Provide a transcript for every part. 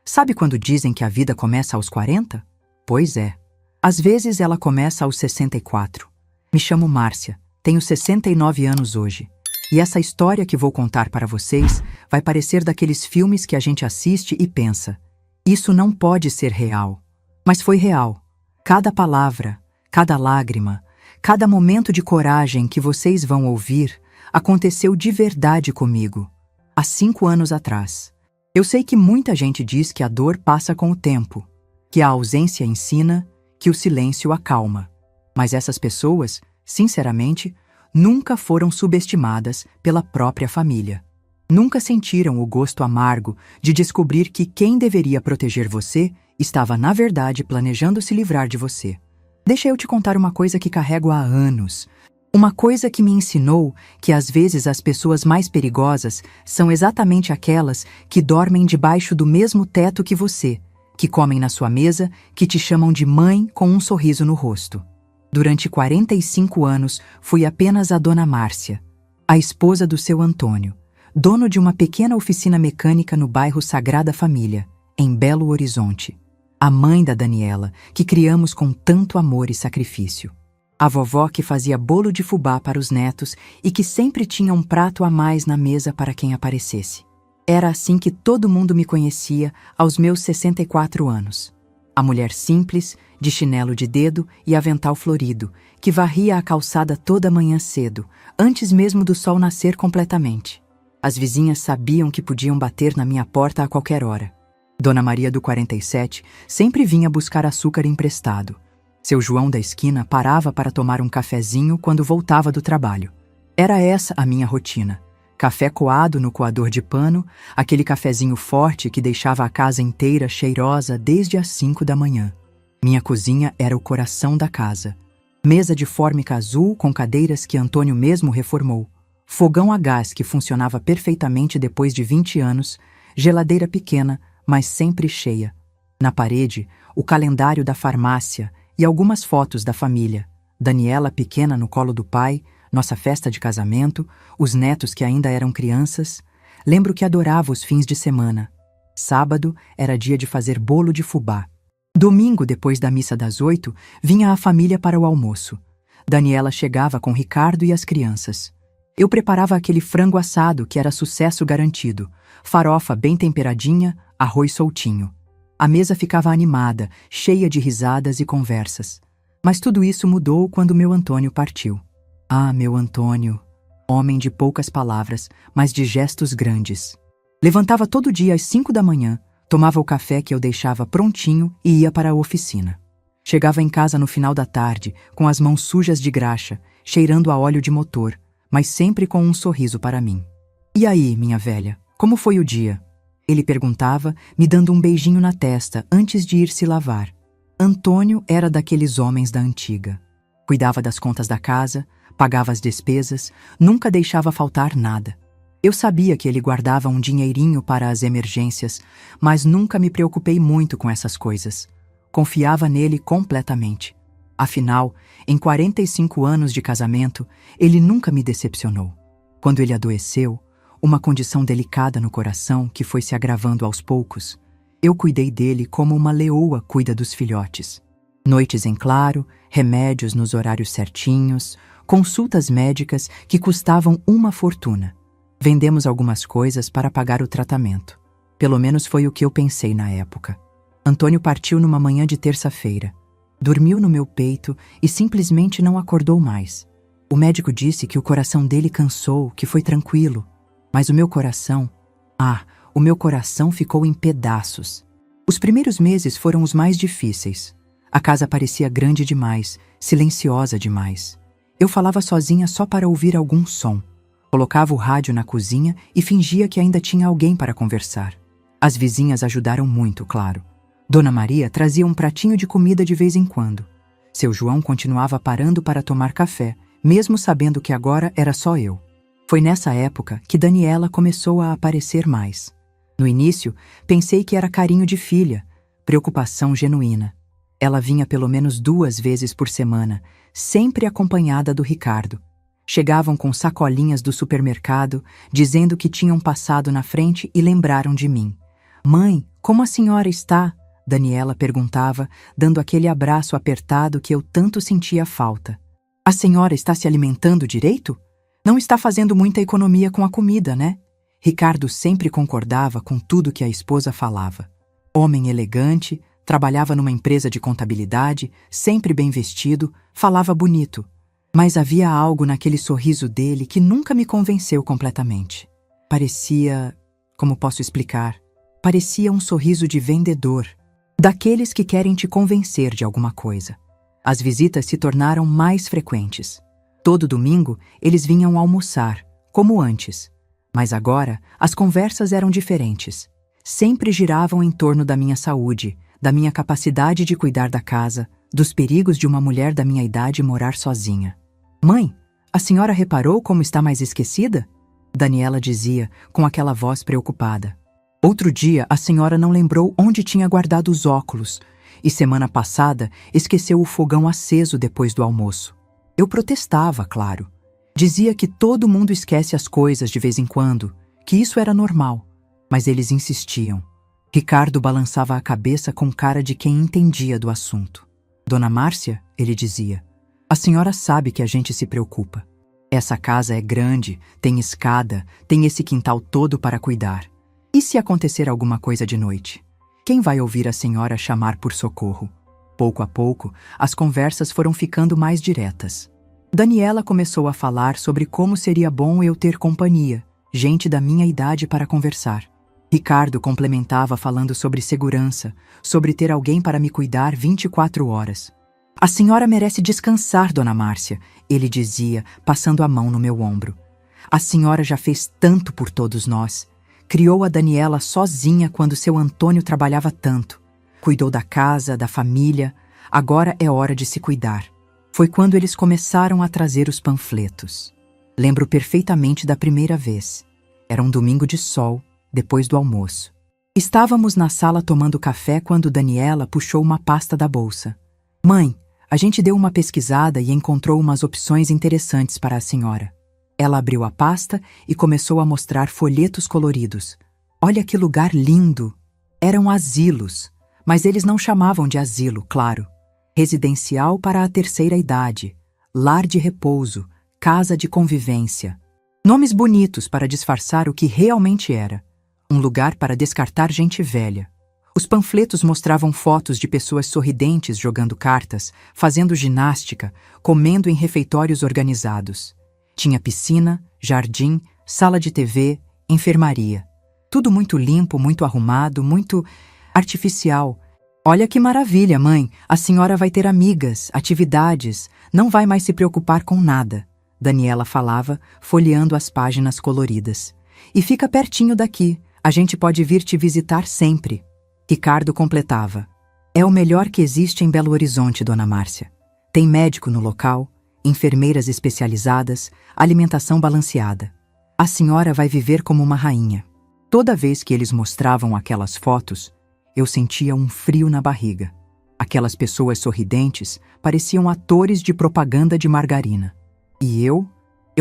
Sabe quando dizem que a vida começa aos 40? Pois é. Às vezes ela começa aos 64. Me chamo Márcia, tenho 69 anos hoje. E essa história que vou contar para vocês vai parecer daqueles filmes que a gente assiste e pensa: isso não pode ser real. Mas foi real. Cada palavra, cada lágrima, cada momento de coragem que vocês vão ouvir aconteceu de verdade comigo, há 5 anos atrás. Eu sei que muita gente diz que a dor passa com o tempo, que a ausência ensina, que o silêncio acalma. Mas essas pessoas, sinceramente, nunca foram subestimadas pela própria família. Nunca sentiram o gosto amargo de descobrir que quem deveria proteger você estava, na verdade, planejando se livrar de você. Deixa eu te contar uma coisa que carrego há anos. Uma coisa que me ensinou que às vezes as pessoas mais perigosas são exatamente aquelas que dormem debaixo do mesmo teto que você, que comem na sua mesa, que te chamam de mãe com um sorriso no rosto. Durante 45 anos, fui apenas a Dona Márcia, a esposa do seu Antônio, dono de uma pequena oficina mecânica no bairro Sagrada Família, em Belo Horizonte. A mãe da Daniela, que criamos com tanto amor e sacrifício. A vovó que fazia bolo de fubá para os netos e que sempre tinha um prato a mais na mesa para quem aparecesse. Era assim que todo mundo me conhecia aos meus 64 anos. A mulher simples, de chinelo de dedo e avental florido, que varria a calçada toda manhã cedo, antes mesmo do sol nascer completamente. As vizinhas sabiam que podiam bater na minha porta a qualquer hora. Dona Maria do 47 sempre vinha buscar açúcar emprestado. Seu João da esquina parava para tomar um cafezinho quando voltava do trabalho. Era essa a minha rotina. Café coado no coador de pano, aquele cafezinho forte que deixava a casa inteira cheirosa desde as 5 da manhã. Minha cozinha era o coração da casa. Mesa de fórmica azul com cadeiras que Antônio mesmo reformou. Fogão a gás que funcionava perfeitamente depois de 20 anos. Geladeira pequena, mas sempre cheia. Na parede, o calendário da farmácia e algumas fotos da família. Daniela pequena no colo do pai, nossa festa de casamento, os netos que ainda eram crianças. Lembro que adorava os fins de semana. Sábado era dia de fazer bolo de fubá. Domingo, depois da missa das 8, vinha a família para o almoço. Daniela chegava com Ricardo e as crianças. Eu preparava aquele frango assado que era sucesso garantido, farofa bem temperadinha, arroz soltinho. A mesa ficava animada, cheia de risadas e conversas. Mas tudo isso mudou quando meu Antônio partiu. Ah, meu Antônio, homem de poucas palavras, mas de gestos grandes. Levantava todo dia às 5 da manhã, tomava o café que eu deixava prontinho e ia para a oficina. Chegava em casa no final da tarde, com as mãos sujas de graxa, cheirando a óleo de motor, mas sempre com um sorriso para mim. E aí, minha velha, como foi o dia? Ele perguntava, me dando um beijinho na testa antes de ir se lavar. Antônio era daqueles homens da antiga. Cuidava das contas da casa, pagava as despesas, nunca deixava faltar nada. Eu sabia que ele guardava um dinheirinho para as emergências, mas nunca me preocupei muito com essas coisas. Confiava nele completamente. Afinal, em 45 anos de casamento, ele nunca me decepcionou. Quando ele adoeceu, uma condição delicada no coração que foi se agravando aos poucos, eu cuidei dele como uma leoa cuida dos filhotes. Noites em claro, remédios nos horários certinhos, consultas médicas que custavam uma fortuna. Vendemos algumas coisas para pagar o tratamento. Pelo menos foi o que eu pensei na época. Antônio partiu numa manhã de terça-feira. Dormiu no meu peito e simplesmente não acordou mais. O médico disse que o coração dele cansou, que foi tranquilo. Mas o meu coração ficou em pedaços. Os primeiros meses foram os mais difíceis. A casa parecia grande demais, silenciosa demais. Eu falava sozinha só para ouvir algum som. Colocava o rádio na cozinha e fingia que ainda tinha alguém para conversar. As vizinhas ajudaram muito, claro. Dona Maria trazia um pratinho de comida de vez em quando. Seu João continuava parando para tomar café, mesmo sabendo que agora era só eu. Foi nessa época que Daniela começou a aparecer mais. No início, pensei que era carinho de filha, preocupação genuína. Ela vinha pelo menos 2 vezes por semana, sempre acompanhada do Ricardo. Chegavam com sacolinhas do supermercado, dizendo que tinham passado na frente e lembraram de mim. Mãe, como a senhora está? Daniela perguntava, dando aquele abraço apertado que eu tanto sentia falta. A senhora está se alimentando direito? Não está fazendo muita economia com a comida, né? Ricardo sempre concordava com tudo que a esposa falava. Homem elegante, trabalhava numa empresa de contabilidade, sempre bem vestido, falava bonito. Mas havia algo naquele sorriso dele que nunca me convenceu completamente. Parecia... como posso explicar? Parecia um sorriso de vendedor, daqueles que querem te convencer de alguma coisa. As visitas se tornaram mais frequentes. Todo domingo, eles vinham almoçar, como antes. Mas agora, as conversas eram diferentes. Sempre giravam em torno da minha saúde, da minha capacidade de cuidar da casa, dos perigos de uma mulher da minha idade morar sozinha. Mãe, a senhora reparou como está mais esquecida? Daniela dizia, com aquela voz preocupada. Outro dia, a senhora não lembrou onde tinha guardado os óculos, e semana passada esqueceu o fogão aceso depois do almoço. Eu protestava, claro. Dizia que todo mundo esquece as coisas de vez em quando, que isso era normal, mas eles insistiam. Ricardo balançava a cabeça com cara de quem entendia do assunto. Dona Márcia, ele dizia, a senhora sabe que a gente se preocupa. Essa casa é grande, tem escada, tem esse quintal todo para cuidar. E se acontecer alguma coisa de noite? Quem vai ouvir a senhora chamar por socorro? Pouco a pouco, as conversas foram ficando mais diretas. Daniela começou a falar sobre como seria bom eu ter companhia, gente da minha idade para conversar. Ricardo complementava falando sobre segurança, sobre ter alguém para me cuidar 24 horas. A senhora merece descansar, Dona Márcia, ele dizia, passando a mão no meu ombro. A senhora já fez tanto por todos nós. Criou a Daniela sozinha quando seu Antônio trabalhava tanto. Cuidou da casa, da família. Agora é hora de se cuidar. Foi quando eles começaram a trazer os panfletos. Lembro perfeitamente da primeira vez. Era um domingo de sol, depois do almoço. Estávamos na sala tomando café quando Daniela puxou uma pasta da bolsa. Mãe, a gente deu uma pesquisada e encontrou umas opções interessantes para a senhora. Ela abriu a pasta e começou a mostrar folhetos coloridos. Olha que lugar lindo! Eram asilos, mas eles não chamavam de asilo, claro. Residencial para a terceira idade, lar de repouso, casa de convivência. Nomes bonitos para disfarçar o que realmente era. Um lugar para descartar gente velha. Os panfletos mostravam fotos de pessoas sorridentes jogando cartas, fazendo ginástica, comendo em refeitórios organizados. Tinha piscina, jardim, sala de TV, enfermaria. Tudo muito limpo, muito arrumado, muito artificial. Olha que maravilha, mãe! A senhora vai ter amigas, atividades, não vai mais se preocupar com nada. Daniela falava, folheando as páginas coloridas. E fica pertinho daqui, a gente pode vir te visitar sempre. Ricardo completava. É o melhor que existe em Belo Horizonte, Dona Márcia. Tem médico no local, enfermeiras especializadas, alimentação balanceada. A senhora vai viver como uma rainha. Toda vez que eles mostravam aquelas fotos, eu sentia um frio na barriga. Aquelas pessoas sorridentes pareciam atores de propaganda de margarina. E eu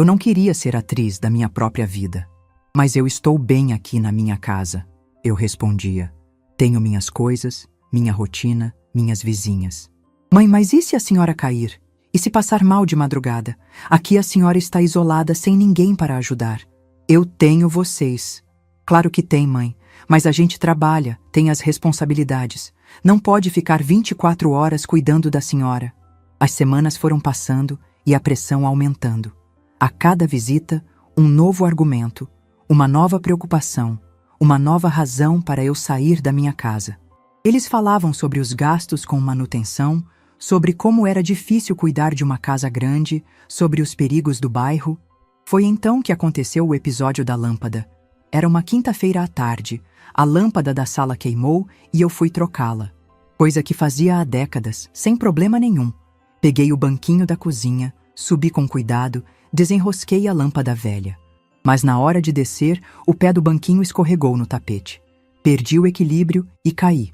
não queria ser atriz da minha própria vida. Mas eu estou bem aqui na minha casa, eu respondia. Tenho minhas coisas, minha rotina, minhas vizinhas. Mãe, mas e se a senhora cair? E se passar mal de madrugada? Aqui a senhora está isolada sem ninguém para ajudar. Eu tenho vocês. Claro que tem, mãe. Mas a gente trabalha, tem as responsabilidades. Não pode ficar 24 horas cuidando da senhora. As semanas foram passando e a pressão aumentando. A cada visita, um novo argumento, uma nova preocupação, uma nova razão para eu sair da minha casa. Eles falavam sobre os gastos com manutenção, sobre como era difícil cuidar de uma casa grande, sobre os perigos do bairro. Foi então que aconteceu o episódio da lâmpada. Era uma quinta-feira à tarde, a lâmpada da sala queimou e eu fui trocá-la. Coisa que fazia há décadas, sem problema nenhum. Peguei o banquinho da cozinha, subi com cuidado, desenrosquei a lâmpada velha. Mas na hora de descer, o pé do banquinho escorregou no tapete. Perdi o equilíbrio e caí.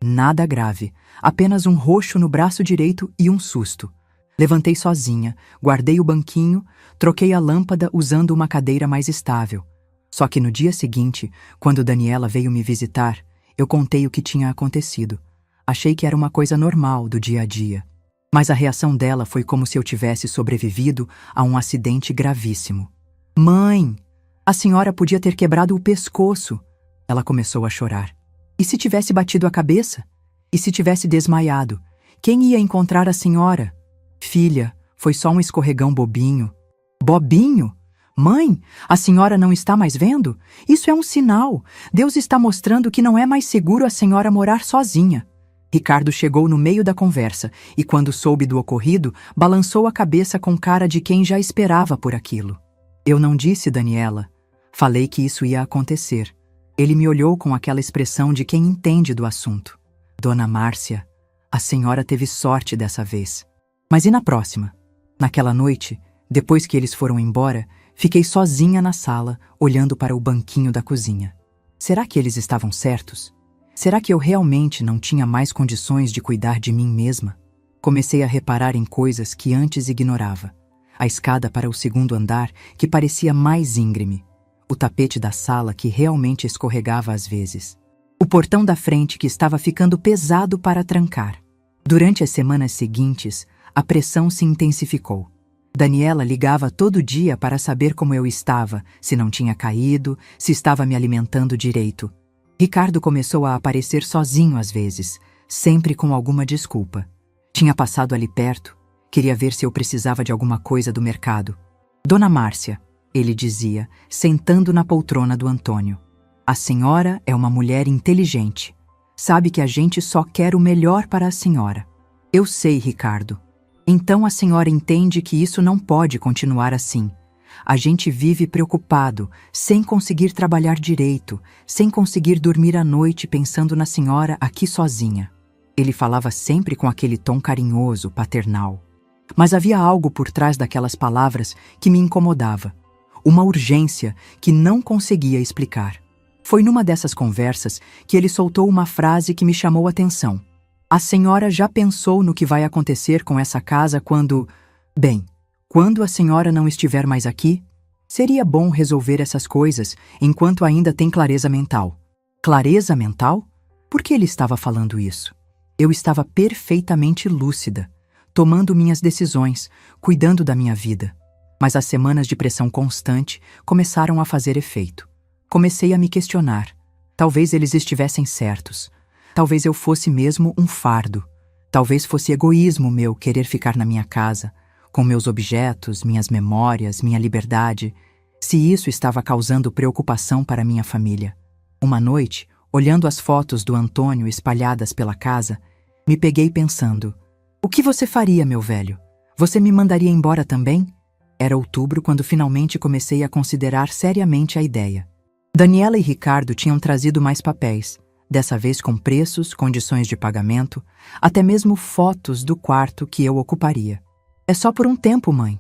Nada grave, apenas um roxo no braço direito e um susto. Levantei sozinha, guardei o banquinho, troquei a lâmpada usando uma cadeira mais estável. Só que no dia seguinte, quando Daniela veio me visitar, Eu contei o que tinha acontecido. Achei que era uma coisa normal do dia a dia. Mas a reação dela foi como se eu tivesse sobrevivido a um acidente gravíssimo. Mãe, a senhora podia ter quebrado o pescoço. Ela começou a chorar. E se tivesse batido a cabeça? E se tivesse desmaiado? Quem ia encontrar a senhora? Filha, foi só um escorregão bobinho. Bobinho? Mãe, a senhora não está mais vendo? Isso é um sinal. Deus está mostrando que não é mais seguro a senhora morar sozinha. Ricardo chegou no meio da conversa e, quando soube do ocorrido, balançou a cabeça com cara de quem já esperava por aquilo. Eu não disse, Daniela. Falei que isso ia acontecer. Ele me olhou com aquela expressão de quem entende do assunto. Dona Márcia, a senhora teve sorte dessa vez. Mas e na próxima? Naquela noite, depois que eles foram embora, fiquei sozinha na sala, olhando para o banquinho da cozinha. Será que eles estavam certos? Será que eu realmente não tinha mais condições de cuidar de mim mesma? Comecei a reparar em coisas que antes ignorava. A escada para o segundo andar, que parecia mais íngreme. O tapete da sala, que realmente escorregava às vezes. O portão da frente, que estava ficando pesado para trancar. Durante as semanas seguintes, a pressão se intensificou. Daniela ligava todo dia para saber como eu estava, se não tinha caído, se estava me alimentando direito. Ricardo começou a aparecer sozinho às vezes, sempre com alguma desculpa. Tinha passado ali perto, queria ver se eu precisava de alguma coisa do mercado. Dona Márcia, ele dizia, sentando na poltrona do Antônio. A senhora é uma mulher inteligente. Sabe que a gente só quer o melhor para a senhora. Eu sei, Ricardo. Então a senhora entende que isso não pode continuar assim. A gente vive preocupado, sem conseguir trabalhar direito, sem conseguir dormir à noite pensando na senhora aqui sozinha. Ele falava sempre com aquele tom carinhoso, paternal. Mas havia algo por trás daquelas palavras que me incomodava. Uma urgência que não conseguia explicar. Foi numa dessas conversas que ele soltou uma frase que me chamou a atenção. A senhora já pensou no que vai acontecer com essa casa quando... Bem, quando a senhora não estiver mais aqui? Seria bom resolver essas coisas enquanto ainda tem clareza mental. Clareza mental? Por que ele estava falando isso? Eu estava perfeitamente lúcida, tomando minhas decisões, cuidando da minha vida. Mas as semanas de pressão constante começaram a fazer efeito. Comecei a me questionar. Talvez eles estivessem certos. Talvez eu fosse mesmo um fardo. Talvez fosse egoísmo meu querer ficar na minha casa, com meus objetos, minhas memórias, minha liberdade, se isso estava causando preocupação para minha família. Uma noite, olhando as fotos do Antônio espalhadas pela casa, me peguei pensando: o que você faria, meu velho? Você me mandaria embora também? Era outubro quando finalmente comecei a considerar seriamente a ideia. Daniela e Ricardo tinham trazido mais papéis, dessa vez com preços, condições de pagamento, até mesmo fotos do quarto que eu ocuparia. É só por um tempo, mãe,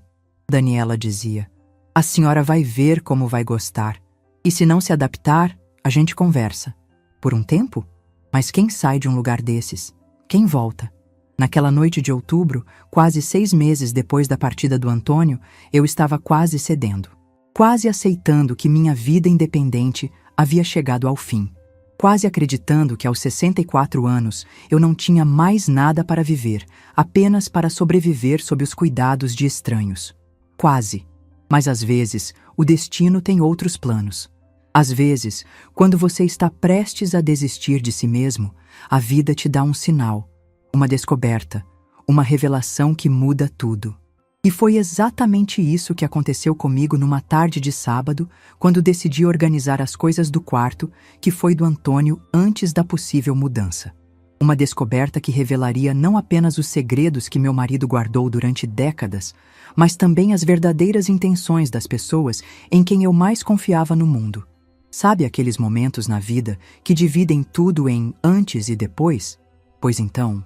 Daniela dizia. A senhora vai ver como vai gostar. E se não se adaptar, a gente conversa. Por um tempo? Mas quem sai de um lugar desses? Quem volta? Naquela noite de outubro, quase 6 meses depois da partida do Antônio, eu estava quase cedendo. Quase aceitando que minha vida independente havia chegado ao fim. Quase acreditando que aos 64 anos eu não tinha mais nada para viver, apenas para sobreviver sob os cuidados de estranhos. Quase. Mas às vezes, o destino tem outros planos. Às vezes, quando você está prestes a desistir de si mesmo, a vida te dá um sinal, uma descoberta, uma revelação que muda tudo. E foi exatamente isso que aconteceu comigo numa tarde de sábado, quando decidi organizar as coisas do quarto, que foi do Antônio antes da possível mudança. Uma descoberta que revelaria não apenas os segredos que meu marido guardou durante décadas, mas também as verdadeiras intenções das pessoas em quem eu mais confiava no mundo. Sabe aqueles momentos na vida que dividem tudo em antes e depois? Pois então,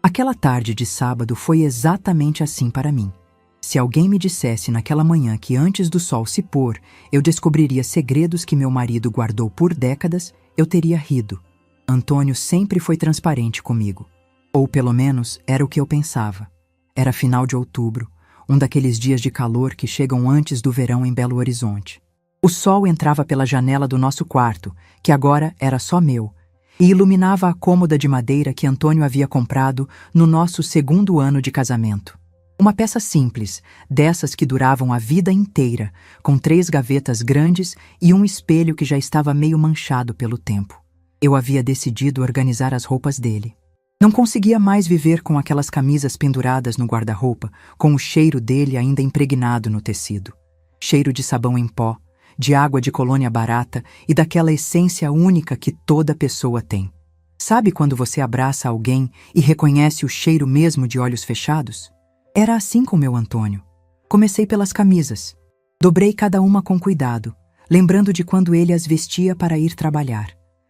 aquela tarde de sábado foi exatamente assim para mim. Se alguém me dissesse naquela manhã que antes do sol se pôr eu descobriria segredos que meu marido guardou por décadas, eu teria rido. Antônio sempre foi transparente comigo. Ou pelo menos era o que eu pensava. Era final de outubro, um daqueles dias de calor que chegam antes do verão em Belo Horizonte. O sol entrava pela janela do nosso quarto, que agora era só meu, e iluminava a cômoda de madeira que Antônio havia comprado no nosso segundo ano de casamento. Uma peça simples, dessas que duravam a vida inteira, com 3 gavetas grandes e um espelho que já estava meio manchado pelo tempo. Eu havia decidido organizar as roupas dele. Não conseguia mais viver com aquelas camisas penduradas no guarda-roupa, com o cheiro dele ainda impregnado no tecido. Cheiro de sabão em pó, de água de colônia barata e daquela essência única que toda pessoa tem. Sabe quando você abraça alguém e reconhece o cheiro mesmo de olhos fechados? Era assim com meu Antônio. Comecei pelas camisas. Dobrei cada uma com cuidado, lembrando de quando ele as vestia para ir trabalhar.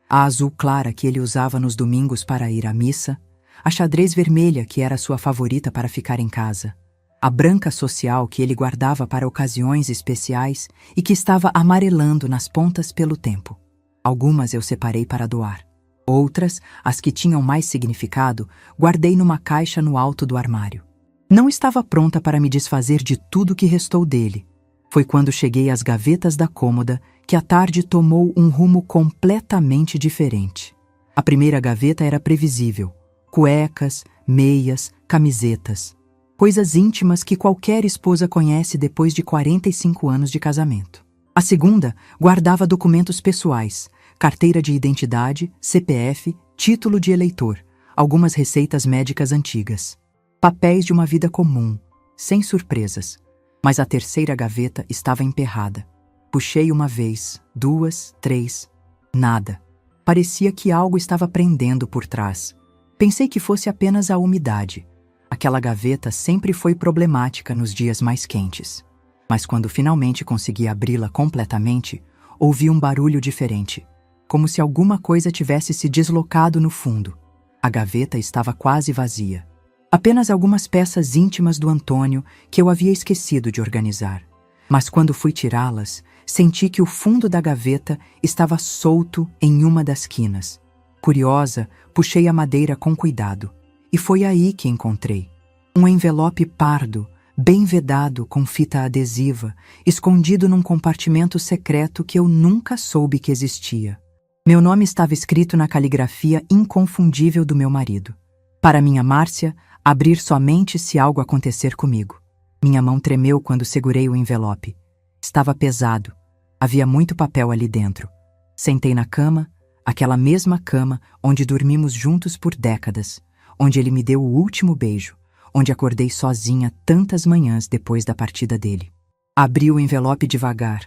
A azul clara que ele usava nos domingos para ir à missa, a xadrez vermelha que era sua favorita para ficar em casa, a branca social que ele guardava para ocasiões especiais e que estava amarelando nas pontas pelo tempo. Algumas eu separei para doar. Outras, as que tinham mais significado, guardei numa caixa no alto do armário. Não estava pronta para me desfazer de tudo que restou dele. Foi quando cheguei às gavetas da cômoda que a tarde tomou um rumo completamente diferente. A primeira gaveta era previsível: cuecas, meias, camisetas. Coisas íntimas que qualquer esposa conhece depois de 45 anos de casamento. A segunda guardava documentos pessoais, carteira de identidade, CPF, título de eleitor, algumas receitas médicas antigas. Papéis de uma vida comum, sem surpresas. Mas a terceira gaveta estava emperrada. Puxei uma vez, 2, 3. Nada. Parecia que algo estava prendendo por trás. Pensei que fosse apenas a umidade. Aquela gaveta sempre foi problemática nos dias mais quentes. Mas quando finalmente consegui abri-la completamente, ouvi um barulho diferente, como se alguma coisa tivesse se deslocado no fundo. A gaveta estava quase vazia. Apenas algumas peças íntimas do Antônio que eu havia esquecido de organizar. Mas quando fui tirá-las, senti que o fundo da gaveta estava solto em uma das quinas. Curiosa, puxei a madeira com cuidado. E foi aí que encontrei um envelope pardo, bem vedado com fita adesiva, escondido num compartimento secreto que eu nunca soube que existia. Meu nome estava escrito na caligrafia inconfundível do meu marido. Para minha Márcia, abrir somente se algo acontecer comigo. Minha mão tremeu quando segurei o envelope. Estava pesado. Havia muito papel ali dentro. Sentei na cama, aquela mesma cama onde dormimos juntos por décadas, onde ele me deu o último beijo, onde acordei sozinha tantas manhãs depois da partida dele. Abri o envelope devagar,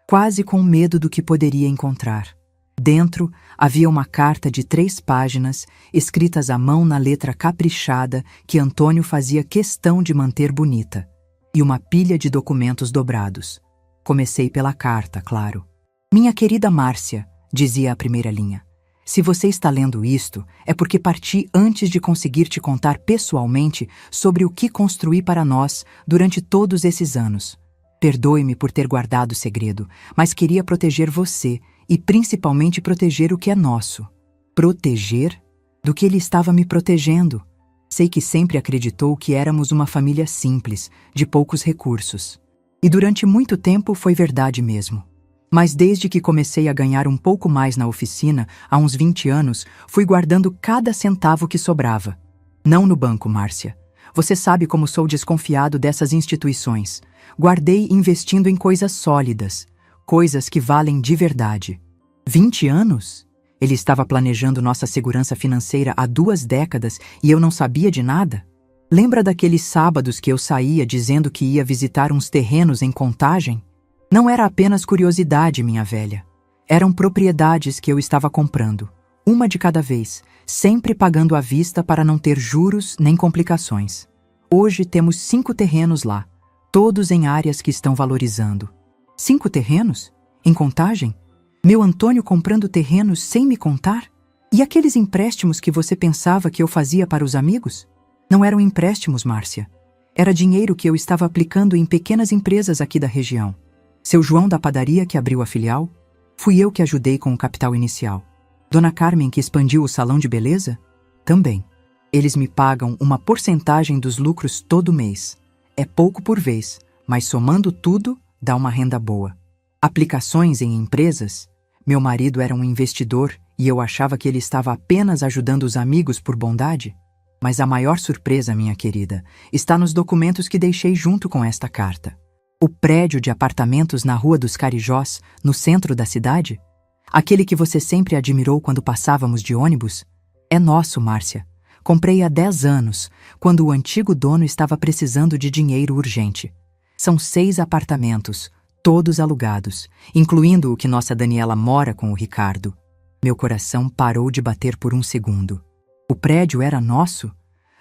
quase com medo do que poderia encontrar. Dentro havia uma carta de 3 páginas, escritas à mão na letra caprichada que Antônio fazia questão de manter bonita, e uma pilha de documentos dobrados. Comecei pela carta, claro. Minha querida Márcia, dizia a primeira linha, se você está lendo isto, é porque parti antes de conseguir te contar pessoalmente sobre o que construí para nós durante todos esses anos. Perdoe-me por ter guardado o segredo, mas queria proteger você e principalmente proteger o que é nosso. Proteger? Do que ele estava me protegendo? Sei que sempre acreditou que éramos uma família simples, de poucos recursos. E durante muito tempo foi verdade mesmo. Mas desde que comecei a ganhar um pouco mais na oficina, há uns 20 anos, fui guardando cada centavo que sobrava. Não no banco, Márcia. Você sabe como sou desconfiado dessas instituições. Guardei investindo em coisas sólidas, coisas que valem de verdade. 20 anos? Ele estava planejando nossa segurança financeira há 2 décadas e eu não sabia de nada? Lembra daqueles sábados que eu saía dizendo que ia visitar uns terrenos em Contagem? Não era apenas curiosidade, minha velha. Eram propriedades que eu estava comprando, uma de cada vez, sempre pagando à vista para não ter juros nem complicações. Hoje temos 5 terrenos lá, todos em áreas que estão valorizando. 5 terrenos? Em Contagem? Meu Antônio comprando terrenos sem me contar? E aqueles empréstimos que você pensava que eu fazia para os amigos? Não eram empréstimos, Márcia. Era dinheiro que eu estava aplicando em pequenas empresas aqui da região. Seu João da padaria que abriu a filial? Fui eu que ajudei com o capital inicial. Dona Carmen que expandiu o salão de beleza? Também. Eles me pagam uma porcentagem dos lucros todo mês. É pouco por vez, mas somando tudo, dá uma renda boa. Aplicações em empresas? Meu marido era um investidor e eu achava que ele estava apenas ajudando os amigos por bondade. Mas a maior surpresa, minha querida, está nos documentos que deixei junto com esta carta. O prédio de apartamentos na Rua dos Carijós, no centro da cidade, aquele que você sempre admirou quando passávamos de ônibus, é nosso, Márcia. Comprei há 10 anos, quando o antigo dono estava precisando de dinheiro urgente. São 6 apartamentos, todos alugados, incluindo o que nossa Daniela mora com o Ricardo. Meu coração parou de bater por um segundo. O prédio era nosso?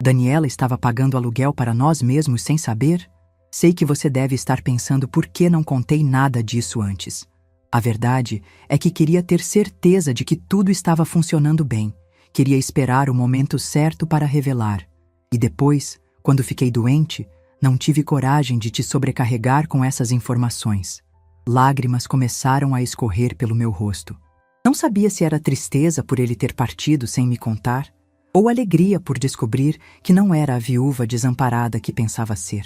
Daniela estava pagando aluguel para nós mesmos sem saber? Sei que você deve estar pensando por que não contei nada disso antes. A verdade é que queria ter certeza de que tudo estava funcionando bem. Queria esperar o momento certo para revelar. E depois, quando fiquei doente, não tive coragem de te sobrecarregar com essas informações. Lágrimas começaram a escorrer pelo meu rosto. Não sabia se era tristeza por ele ter partido sem me contar, ou alegria por descobrir que não era a viúva desamparada que pensava ser.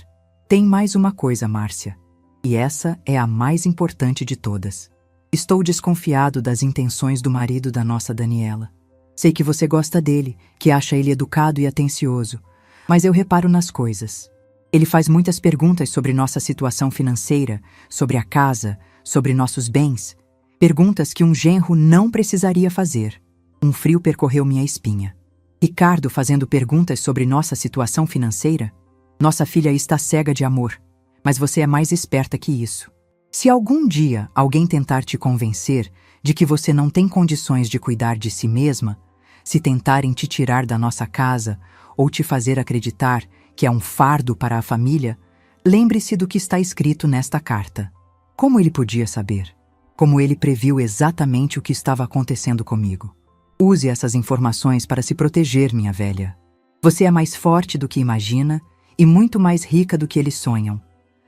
Tem mais uma coisa, Márcia, e essa é a mais importante de todas. Estou desconfiado das intenções do marido da nossa Daniela. Sei que você gosta dele, que acha ele educado e atencioso, mas eu reparo nas coisas. Ele faz muitas perguntas sobre nossa situação financeira, sobre a casa, sobre nossos bens. Perguntas que um genro não precisaria fazer. Um frio percorreu minha espinha. Ricardo fazendo perguntas sobre nossa situação financeira? Nossa filha está cega de amor, mas você é mais esperta que isso. Se algum dia alguém tentar te convencer de que você não tem condições de cuidar de si mesma, se tentarem te tirar da nossa casa ou te fazer acreditar que é um fardo para a família, lembre-se do que está escrito nesta carta. Como ele podia saber? Como ele previu exatamente o que estava acontecendo comigo? Use essas informações para se proteger, minha velha. Você é mais forte do que imagina e muito mais rica do que eles sonham.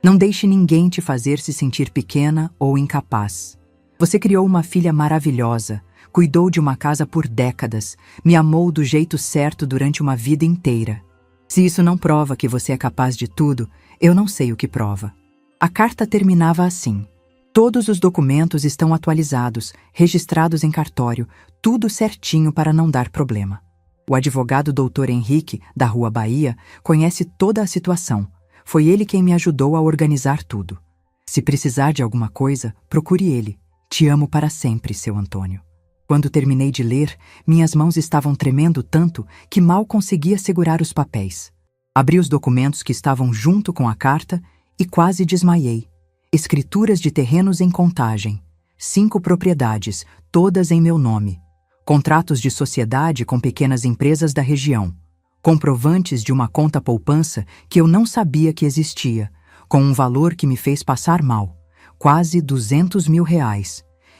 Não deixe ninguém te fazer se sentir pequena ou incapaz. Você criou uma filha maravilhosa, cuidou de uma casa por décadas, me amou do jeito certo durante uma vida inteira. Se isso não prova que você é capaz de tudo, eu não sei o que prova. A carta terminava assim: todos os documentos estão atualizados, registrados em cartório, tudo certinho para não dar problema. O advogado Dr. Henrique, da Rua Bahia, conhece toda a situação. Foi ele quem me ajudou a organizar tudo. Se precisar de alguma coisa, procure ele. Te amo para sempre, seu Antônio. Quando terminei de ler, minhas mãos estavam tremendo tanto que mal conseguia segurar os papéis. Abri os documentos que estavam junto com a carta e quase desmaiei. Escrituras de terrenos em Contagem. 5 propriedades, todas em meu nome. Contratos de sociedade com pequenas empresas da região. Comprovantes de uma conta poupança que eu não sabia que existia, com um valor que me fez passar mal. Quase R$200 mil.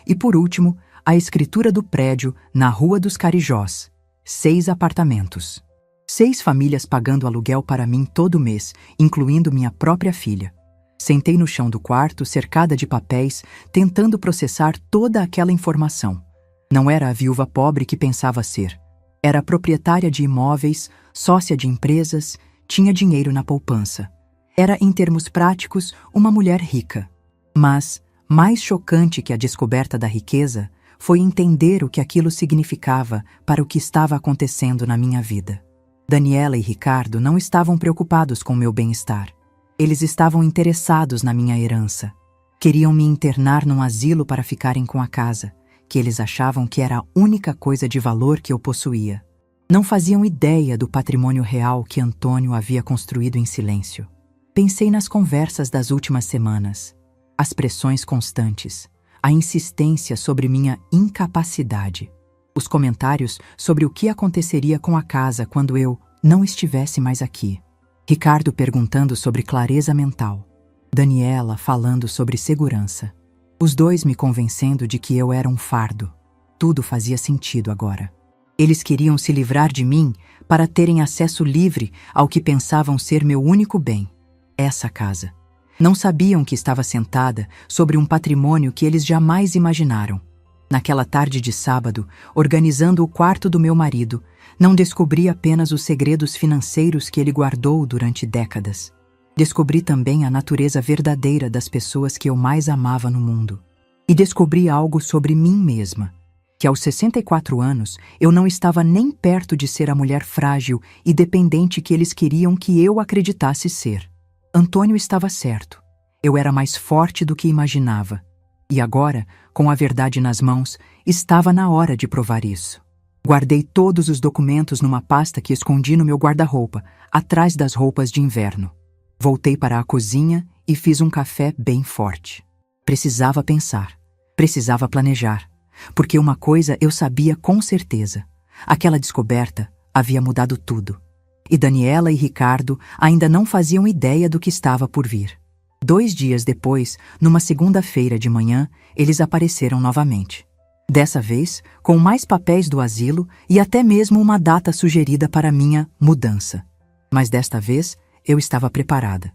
E por último, a escritura do prédio na Rua dos Carijós. 6 apartamentos. 6 famílias pagando aluguel para mim todo mês, incluindo minha própria filha. Sentei no chão do quarto, cercada de papéis, tentando processar toda aquela informação. Não era a viúva pobre que pensava ser. Era proprietária de imóveis, sócia de empresas, tinha dinheiro na poupança. Era, em termos práticos, uma mulher rica. Mas, mais chocante que a descoberta da riqueza, foi entender o que aquilo significava para o que estava acontecendo na minha vida. Daniela e Ricardo não estavam preocupados com meu bem-estar. Eles estavam interessados na minha herança. Queriam me internar num asilo para ficarem com a casa, que eles achavam que era a única coisa de valor que eu possuía. Não faziam ideia do patrimônio real que Antônio havia construído em silêncio. Pensei nas conversas das últimas semanas, as pressões constantes, a insistência sobre minha incapacidade, os comentários sobre o que aconteceria com a casa quando eu não estivesse mais aqui. Ricardo perguntando sobre clareza mental, Daniela falando sobre segurança. Os dois me convencendo de que eu era um fardo. Tudo fazia sentido agora. Eles queriam se livrar de mim para terem acesso livre ao que pensavam ser meu único bem, essa casa. Não sabiam que estava sentada sobre um patrimônio que eles jamais imaginaram. Naquela tarde de sábado, organizando o quarto do meu marido, não descobri apenas os segredos financeiros que ele guardou durante décadas. Descobri também a natureza verdadeira das pessoas que eu mais amava no mundo. E descobri algo sobre mim mesma. que aos 64 anos eu não estava nem perto de ser a mulher frágil e dependente que eles queriam que eu acreditasse ser. Antônio estava certo. Eu era mais forte do que imaginava. E agora, com a verdade nas mãos, estava na hora de provar isso. Guardei todos os documentos numa pasta que escondi no meu guarda-roupa, atrás das roupas de inverno. Voltei para a cozinha e fiz um café bem forte. Precisava pensar, precisava planejar, porque uma coisa eu sabia com certeza. Aquela descoberta havia mudado tudo. E Daniela e Ricardo ainda não faziam ideia do que estava por vir. 2 dias depois, numa segunda-feira de manhã, eles apareceram novamente. Dessa vez, com mais papéis do asilo e até mesmo uma data sugerida para minha mudança. Mas desta vez, eu estava preparada.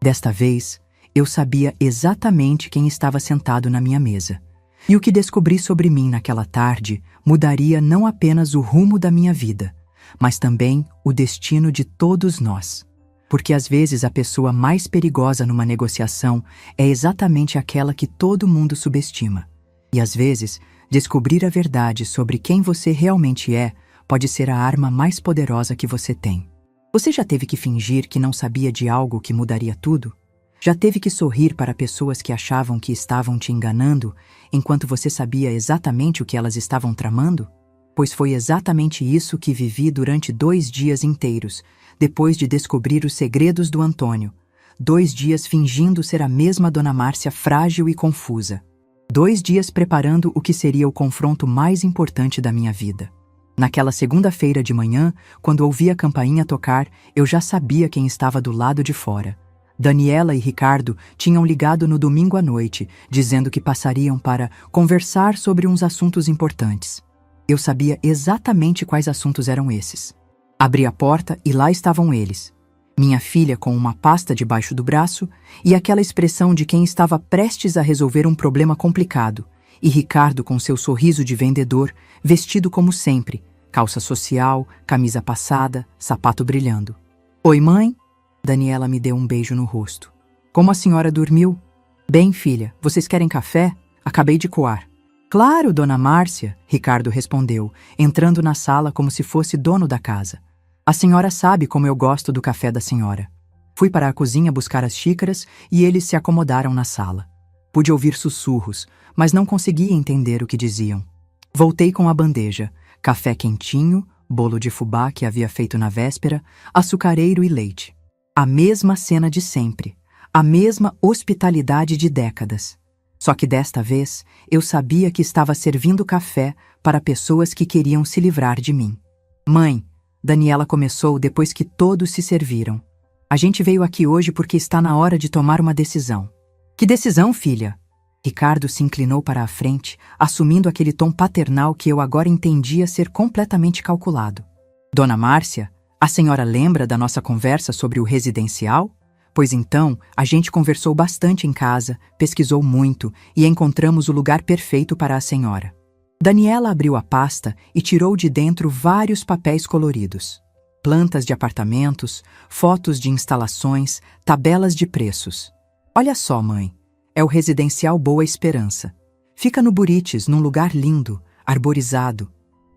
Desta vez, eu sabia exatamente quem estava sentado na minha mesa. E o que descobri sobre mim naquela tarde mudaria não apenas o rumo da minha vida, mas também o destino de todos nós. Porque às vezes a pessoa mais perigosa numa negociação é exatamente aquela que todo mundo subestima. E às vezes, descobrir a verdade sobre quem você realmente é pode ser a arma mais poderosa que você tem. Você já teve que fingir que não sabia de algo que mudaria tudo? Já teve que sorrir para pessoas que achavam que estavam te enganando, enquanto você sabia exatamente o que elas estavam tramando? Pois foi exatamente isso que vivi durante 2 dias inteiros, depois de descobrir os segredos do Antônio. 2 dias fingindo ser a mesma Dona Márcia frágil e confusa. 2 dias preparando o que seria o confronto mais importante da minha vida. Naquela segunda-feira de manhã, quando ouvi a campainha tocar, eu já sabia quem estava do lado de fora. Daniela e Ricardo tinham ligado no domingo à noite, dizendo que passariam para conversar sobre uns assuntos importantes. Eu sabia exatamente quais assuntos eram esses. Abri a porta e lá estavam eles. Minha filha com uma pasta debaixo do braço e aquela expressão de quem estava prestes a resolver um problema complicado, e Ricardo com seu sorriso de vendedor, vestido como sempre, calça social, camisa passada, sapato brilhando. Oi, mãe? Daniela me deu um beijo no rosto. Como a senhora dormiu? Bem, filha, vocês querem café? Acabei de coar. Claro, Dona Márcia, Ricardo respondeu, entrando na sala como se fosse dono da casa. A senhora sabe como eu gosto do café da senhora. Fui para a cozinha buscar as xícaras e eles se acomodaram na sala. Pude ouvir sussurros, mas não conseguia entender o que diziam. Voltei com a bandeja, café quentinho, bolo de fubá que havia feito na véspera, açucareiro e leite. A mesma cena de sempre, a mesma hospitalidade de décadas. Só que desta vez, eu sabia que estava servindo café para pessoas que queriam se livrar de mim. Mãe, Daniela começou depois que todos se serviram. A gente veio aqui hoje porque está na hora de tomar uma decisão. Que decisão, filha? Ricardo se inclinou para a frente, assumindo aquele tom paternal que eu agora entendia ser completamente calculado. Dona Márcia, a senhora lembra da nossa conversa sobre o residencial? Pois então, a gente conversou bastante em casa, pesquisou muito e encontramos o lugar perfeito para a senhora. Daniela abriu a pasta e tirou de dentro vários papéis coloridos. Plantas de apartamentos, fotos de instalações, tabelas de preços. Olha só, mãe, é o Residencial Boa Esperança. Fica no Burites, num lugar lindo, arborizado.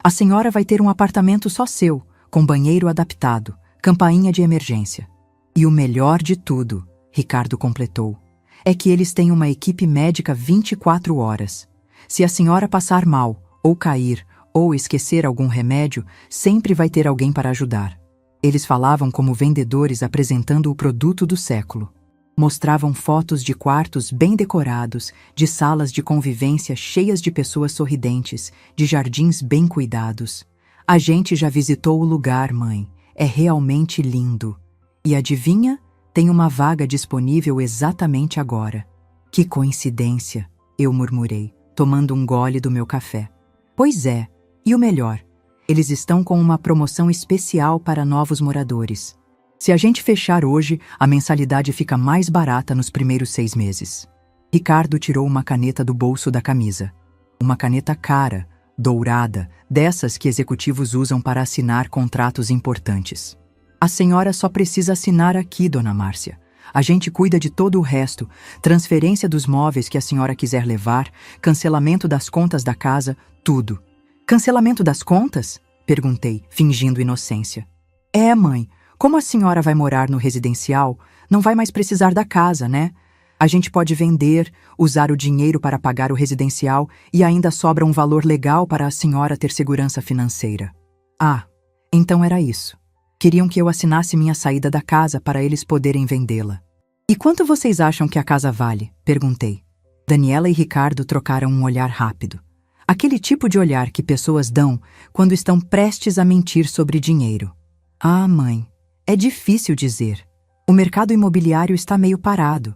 A senhora vai ter um apartamento só seu, com banheiro adaptado, campainha de emergência. E o melhor de tudo, Ricardo completou, é que eles têm uma equipe médica 24 horas. Se a senhora passar mal, ou cair, ou esquecer algum remédio, sempre vai ter alguém para ajudar. Eles falavam como vendedores apresentando o produto do século. Mostravam fotos de quartos bem decorados, de salas de convivência cheias de pessoas sorridentes, de jardins bem cuidados. A gente já visitou o lugar, mãe. É realmente lindo. E adivinha? Tem uma vaga disponível exatamente agora. Que coincidência, eu murmurei, tomando um gole do meu café. Pois é, e o melhor, eles estão com uma promoção especial para novos moradores. Se a gente fechar hoje, a mensalidade fica mais barata nos primeiros 6 meses. Ricardo tirou uma caneta do bolso da camisa. Uma caneta cara, dourada, dessas que executivos usam para assinar contratos importantes. A senhora só precisa assinar aqui, Dona Márcia. A gente cuida de todo o resto, transferência dos móveis que a senhora quiser levar, cancelamento das contas da casa, tudo. Cancelamento das contas? Perguntei, fingindo inocência. É, mãe. Como a senhora vai morar no residencial, não vai mais precisar da casa, né? A gente pode vender, usar o dinheiro para pagar o residencial e ainda sobra um valor legal para a senhora ter segurança financeira. Ah, então era isso. Queriam que eu assinasse minha saída da casa para eles poderem vendê-la. E quanto vocês acham que a casa vale? Perguntei. Daniela e Ricardo trocaram um olhar rápido. Aquele tipo de olhar que pessoas dão quando estão prestes a mentir sobre dinheiro. Ah, mãe, é difícil dizer. O mercado imobiliário está meio parado.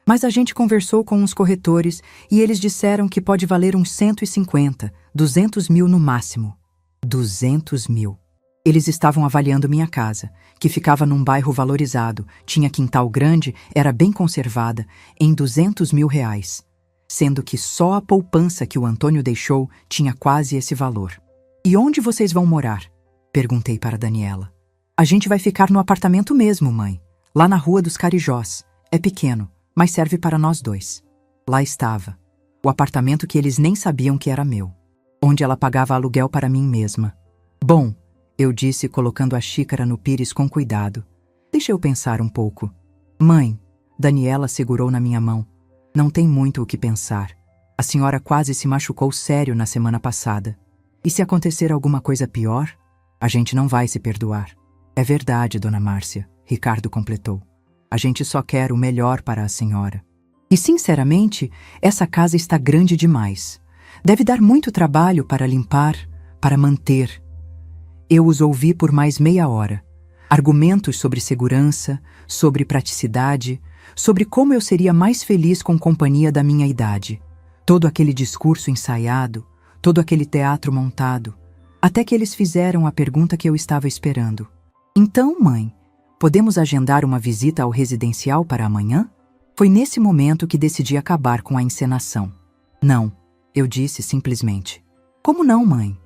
Mas a gente conversou com uns corretores e eles disseram que pode valer uns 150, 200 mil no máximo. 200 mil. Eles estavam avaliando minha casa, que ficava num bairro valorizado, tinha quintal grande, era bem conservada, em 200 mil reais. Sendo que só a poupança que o Antônio deixou tinha quase esse valor. E onde vocês vão morar? Perguntei para Daniela. A gente vai ficar no apartamento mesmo, mãe. Lá na Rua dos Carijós. É pequeno, mas serve para nós dois. Lá estava. O apartamento que eles nem sabiam que era meu. Onde ela pagava aluguel para mim mesma. Bom, eu disse colocando a xícara no pires com cuidado. Deixa eu pensar um pouco. Mãe, Daniela segurou na minha mão. Não tem muito o que pensar. A senhora quase se machucou sério na semana passada. E se acontecer alguma coisa pior, a gente não vai se perdoar. É verdade, dona Márcia, Ricardo completou. A gente só quer o melhor para a senhora. E, sinceramente, essa casa está grande demais. Deve dar muito trabalho para limpar, para manter. Eu os ouvi por mais meia hora. Argumentos sobre segurança, sobre praticidade, sobre como eu seria mais feliz com companhia da minha idade. Todo aquele discurso ensaiado, todo aquele teatro montado. Até que eles fizeram a pergunta que eu estava esperando. Então, mãe, podemos agendar uma visita ao residencial para amanhã? Foi nesse momento que decidi acabar com a encenação. Não, eu disse simplesmente. Como não, mãe?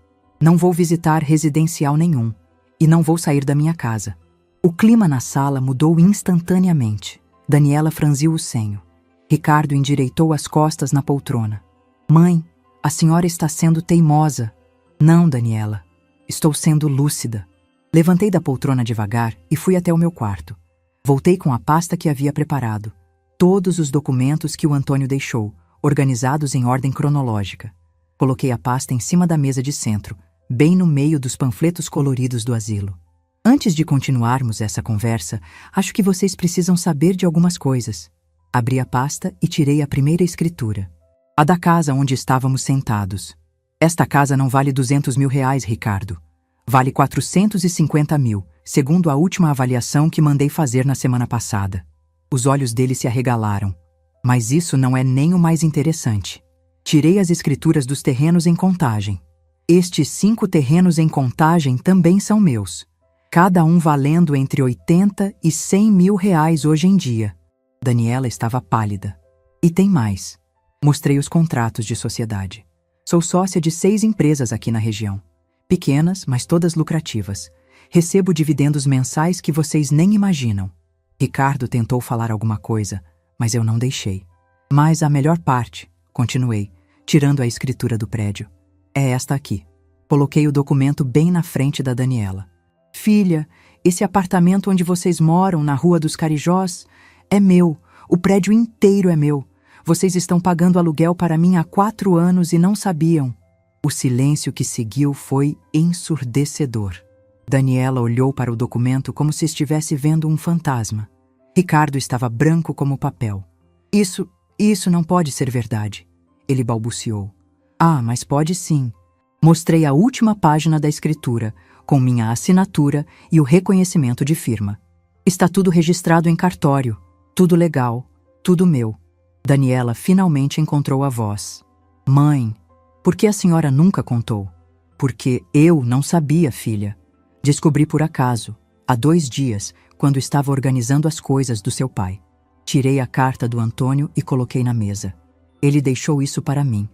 Não vou visitar residencial nenhum. E não vou sair da minha casa. O clima na sala mudou instantaneamente. Daniela franziu o senho. Ricardo endireitou as costas na poltrona. Mãe, a senhora está sendo teimosa. Não, Daniela. Estou sendo lúcida. Levantei da poltrona devagar e fui até o meu quarto. Voltei com a pasta que havia preparado. Todos os documentos que o Antônio deixou, organizados em ordem cronológica. Coloquei a pasta em cima da mesa de centro, bem no meio dos panfletos coloridos do asilo. Antes de continuarmos essa conversa, acho que vocês precisam saber de algumas coisas. Abri a pasta e tirei a primeira escritura. A da casa onde estávamos sentados. Esta casa não vale 200 mil reais, Ricardo. Vale 450 mil, segundo a última avaliação que mandei fazer na semana passada. Os olhos dele se arregalaram. Mas isso não é nem o mais interessante. Tirei as escrituras dos terrenos em Contagem. Estes 5 terrenos em Contagem também são meus. Cada um valendo entre 80 e 100 mil reais hoje em dia. Daniela estava pálida. E tem mais. Mostrei os contratos de sociedade. Sou sócia de 6 empresas aqui na região. Pequenas, mas todas lucrativas. Recebo dividendos mensais que vocês nem imaginam. Ricardo tentou falar alguma coisa, mas eu não deixei. Mas a melhor parte, continuei, tirando a escritura do prédio, é esta aqui. Coloquei o documento bem na frente da Daniela. Filha, esse apartamento onde vocês moram, na Rua dos Carijós, é meu. O prédio inteiro é meu. Vocês estão pagando aluguel para mim há 4 anos e não sabiam. O silêncio que seguiu foi ensurdecedor. Daniela olhou para o documento como se estivesse vendo um fantasma. Ricardo estava branco como papel. Isso não pode ser verdade. Ele balbuciou. Ah, mas pode sim. Mostrei a última página da escritura, com minha assinatura e o reconhecimento de firma. Está tudo registrado em cartório. Tudo legal. Tudo meu. Daniela finalmente encontrou a voz. Mãe, por que a senhora nunca contou? Porque eu não sabia, filha. Descobri por acaso, há 2 dias, quando estava organizando as coisas do seu pai. Tirei a carta do Antônio e coloquei na mesa. Ele deixou isso para mim.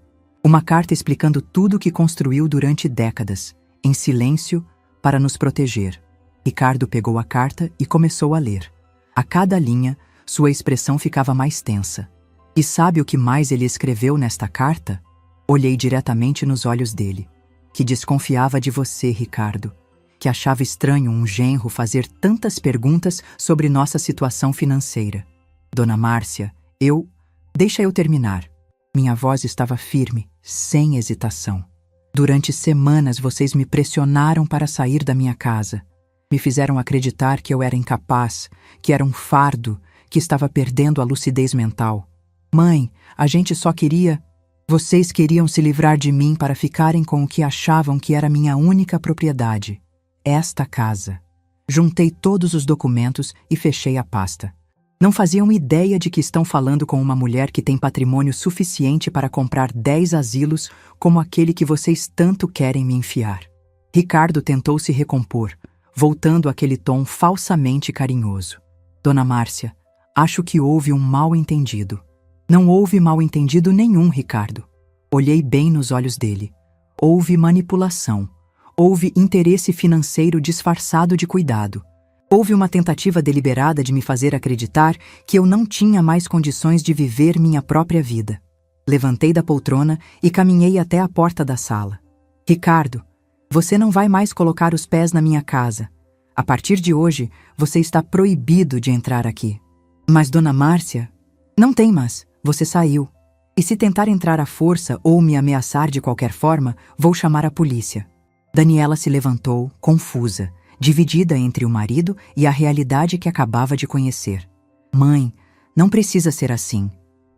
Uma carta explicando tudo o que construiu durante décadas, em silêncio, para nos proteger. Ricardo pegou a carta e começou a ler. A cada linha, sua expressão ficava mais tensa. E sabe o que mais ele escreveu nesta carta? Olhei diretamente nos olhos dele. que desconfiava de você, Ricardo, que achava estranho um genro fazer tantas perguntas sobre nossa situação financeira. Dona Márcia, Deixa eu terminar. Minha voz estava firme, sem hesitação. Durante semanas vocês me pressionaram para sair da minha casa. Me fizeram acreditar que eu era incapaz, que era um fardo, que estava perdendo a lucidez mental. Mãe, a gente só queria... Vocês queriam se livrar de mim para ficarem com o que achavam que era minha única propriedade. Esta casa. Juntei todos os documentos e fechei a pasta. Não faziam ideia de que estão falando com uma mulher que tem patrimônio suficiente para comprar 10 asilos como aquele que vocês tanto querem me enfiar. Ricardo tentou se recompor, voltando àquele tom falsamente carinhoso. Dona Márcia, acho que houve um mal-entendido. Não houve mal-entendido nenhum, Ricardo. Olhei bem nos olhos dele. Houve manipulação. Houve interesse financeiro disfarçado de cuidado. Houve uma tentativa deliberada de me fazer acreditar que eu não tinha mais condições de viver minha própria vida. Levantei da poltrona e caminhei até a porta da sala. Ricardo, você não vai mais colocar os pés na minha casa. A partir de hoje, você está proibido de entrar aqui. Mas, Dona Márcia... Não tem mas, você saiu. E se tentar entrar à força ou me ameaçar de qualquer forma, vou chamar a polícia. Daniela se levantou, confusa, dividida entre o marido e a realidade que acabava de conhecer. Mãe, não precisa ser assim.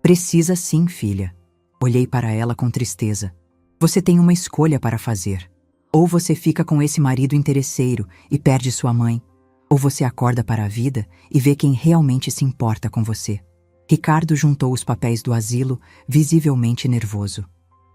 Precisa sim, filha. Olhei para ela com tristeza. Você tem uma escolha para fazer. Ou você fica com esse marido interesseiro e perde sua mãe, ou você acorda para a vida e vê quem realmente se importa com você. Ricardo juntou os papéis do asilo, visivelmente nervoso.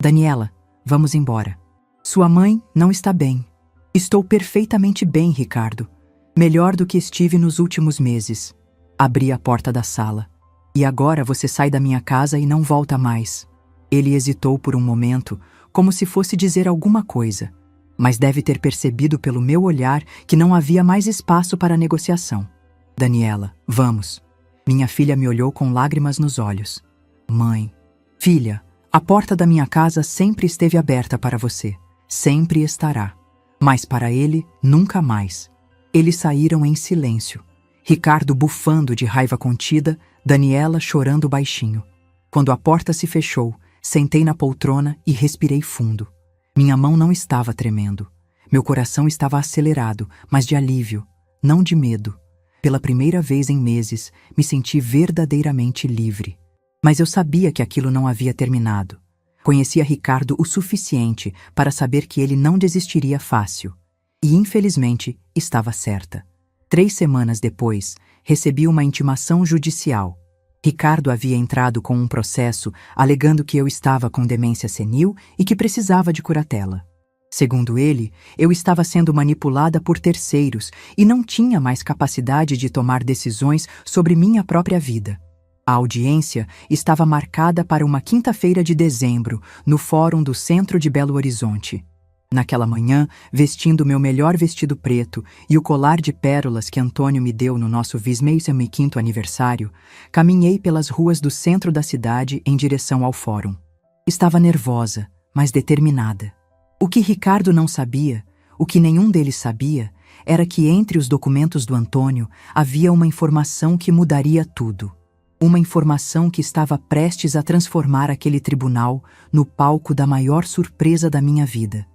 Daniela, vamos embora. Sua mãe não está bem. Estou perfeitamente bem, Ricardo. Melhor do que estive nos últimos meses. Abri a porta da sala. E agora você sai da minha casa e não volta mais. Ele hesitou por um momento, como se fosse dizer alguma coisa, mas deve ter percebido pelo meu olhar que não havia mais espaço para negociação. Daniela, vamos. Minha filha me olhou com lágrimas nos olhos. Mãe, filha, a porta da minha casa sempre esteve aberta para você. Sempre estará. Mas para ele, nunca mais. Eles saíram em silêncio. Ricardo bufando de raiva contida, Daniela chorando baixinho. Quando a porta se fechou, sentei na poltrona e respirei fundo. Minha mão não estava tremendo. Meu coração estava acelerado, mas de alívio, não de medo. Pela primeira vez em meses, me senti verdadeiramente livre. Mas eu sabia que aquilo não havia terminado. Conhecia Ricardo o suficiente para saber que ele não desistiria fácil. E, infelizmente, estava certa. 3 semanas depois, recebi uma intimação judicial. Ricardo havia entrado com um processo alegando que eu estava com demência senil e que precisava de curatela. Segundo ele, eu estava sendo manipulada por terceiros e não tinha mais capacidade de tomar decisões sobre minha própria vida. A audiência estava marcada para uma quinta-feira de dezembro, no Fórum do Centro de Belo Horizonte. Naquela manhã, vestindo meu melhor vestido preto e o colar de pérolas que Antônio me deu no nosso 25º aniversário, caminhei pelas ruas do centro da cidade em direção ao fórum. Estava nervosa, mas determinada. O que Ricardo não sabia, o que nenhum deles sabia, era que entre os documentos do Antônio havia uma informação que mudaria tudo. Uma informação que estava prestes a transformar aquele tribunal no palco da maior surpresa da minha vida.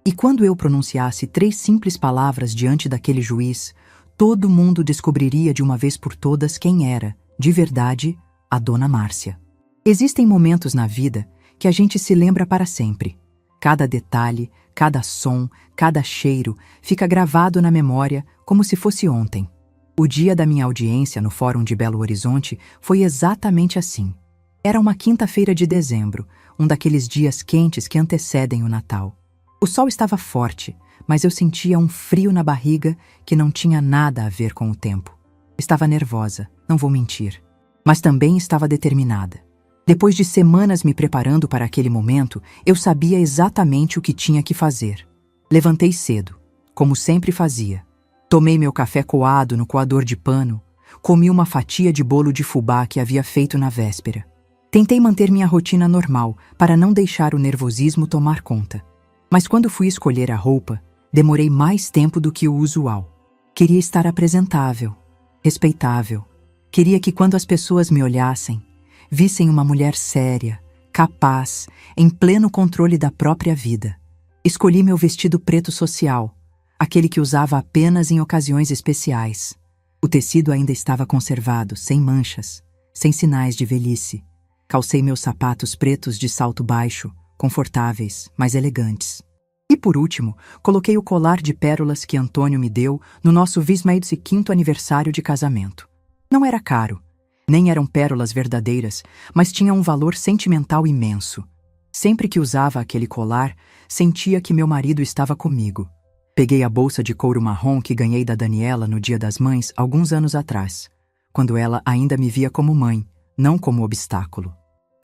E quando eu pronunciasse 3 simples palavras diante daquele juiz, todo mundo descobriria de uma vez por todas quem era, de verdade, a Dona Márcia. Existem momentos na vida que a gente se lembra para sempre. Cada detalhe, cada som, cada cheiro fica gravado na memória como se fosse ontem. O dia da minha audiência no Fórum de Belo Horizonte foi exatamente assim. Era uma quinta-feira de dezembro, um daqueles dias quentes que antecedem o Natal. O sol estava forte, mas eu sentia um frio na barriga que não tinha nada a ver com o tempo. Estava nervosa, não vou mentir, mas também estava determinada. Depois de semanas me preparando para aquele momento, eu sabia exatamente o que tinha que fazer. Levantei cedo, como sempre fazia. Tomei meu café coado no coador de pano, comi uma fatia de bolo de fubá que havia feito na véspera. Tentei manter minha rotina normal para não deixar o nervosismo tomar conta. Mas quando fui escolher a roupa, demorei mais tempo do que o usual. Queria estar apresentável, respeitável. Queria que quando as pessoas me olhassem, vissem uma mulher séria, capaz, em pleno controle da própria vida. Escolhi meu vestido preto social, aquele que usava apenas em ocasiões especiais. O tecido ainda estava conservado, sem manchas, sem sinais de velhice. Calcei meus sapatos pretos de salto baixo, confortáveis, mas elegantes. E por último, coloquei o colar de pérolas que Antônio me deu no nosso 25º aniversário de casamento. Não era caro, nem eram pérolas verdadeiras, mas tinha um valor sentimental imenso. Sempre que usava aquele colar, sentia que meu marido estava comigo. Peguei a bolsa de couro marrom que ganhei da Daniela no Dia das Mães alguns anos atrás, quando ela ainda me via como mãe, não como obstáculo.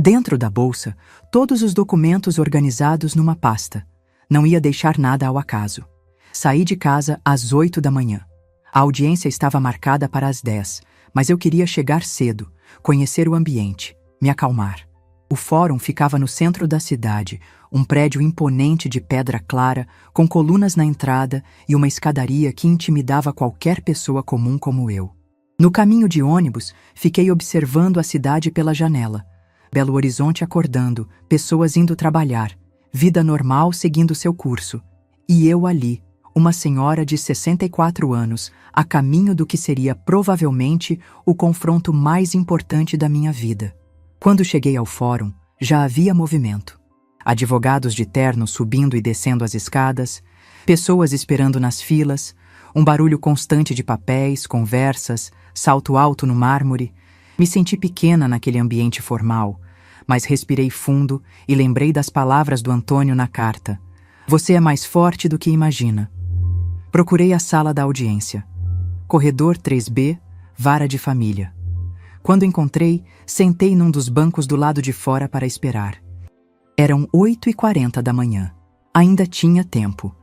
Dentro da bolsa, todos os documentos organizados numa pasta. Não ia deixar nada ao acaso. Saí de casa às 8 da manhã. A audiência estava marcada para as 10, mas eu queria chegar cedo, conhecer o ambiente, me acalmar. O fórum ficava no centro da cidade, um prédio imponente de pedra clara, com colunas na entrada e uma escadaria que intimidava qualquer pessoa comum como eu. No caminho de ônibus, fiquei observando a cidade pela janela. Belo Horizonte acordando, pessoas indo trabalhar, vida normal seguindo seu curso. E eu ali, uma senhora de 64 anos, a caminho do que seria provavelmente o confronto mais importante da minha vida. Quando cheguei ao fórum, já havia movimento. Advogados de terno subindo e descendo as escadas, pessoas esperando nas filas, um barulho constante de papéis, conversas, salto alto no mármore. Me senti pequena naquele ambiente formal, mas respirei fundo e lembrei das palavras do Antônio na carta. Você é mais forte do que imagina. Procurei a sala da audiência. Corredor 3B, vara de família. Quando encontrei, sentei num dos bancos do lado de fora para esperar. Eram 8h40 da manhã. Ainda tinha tempo.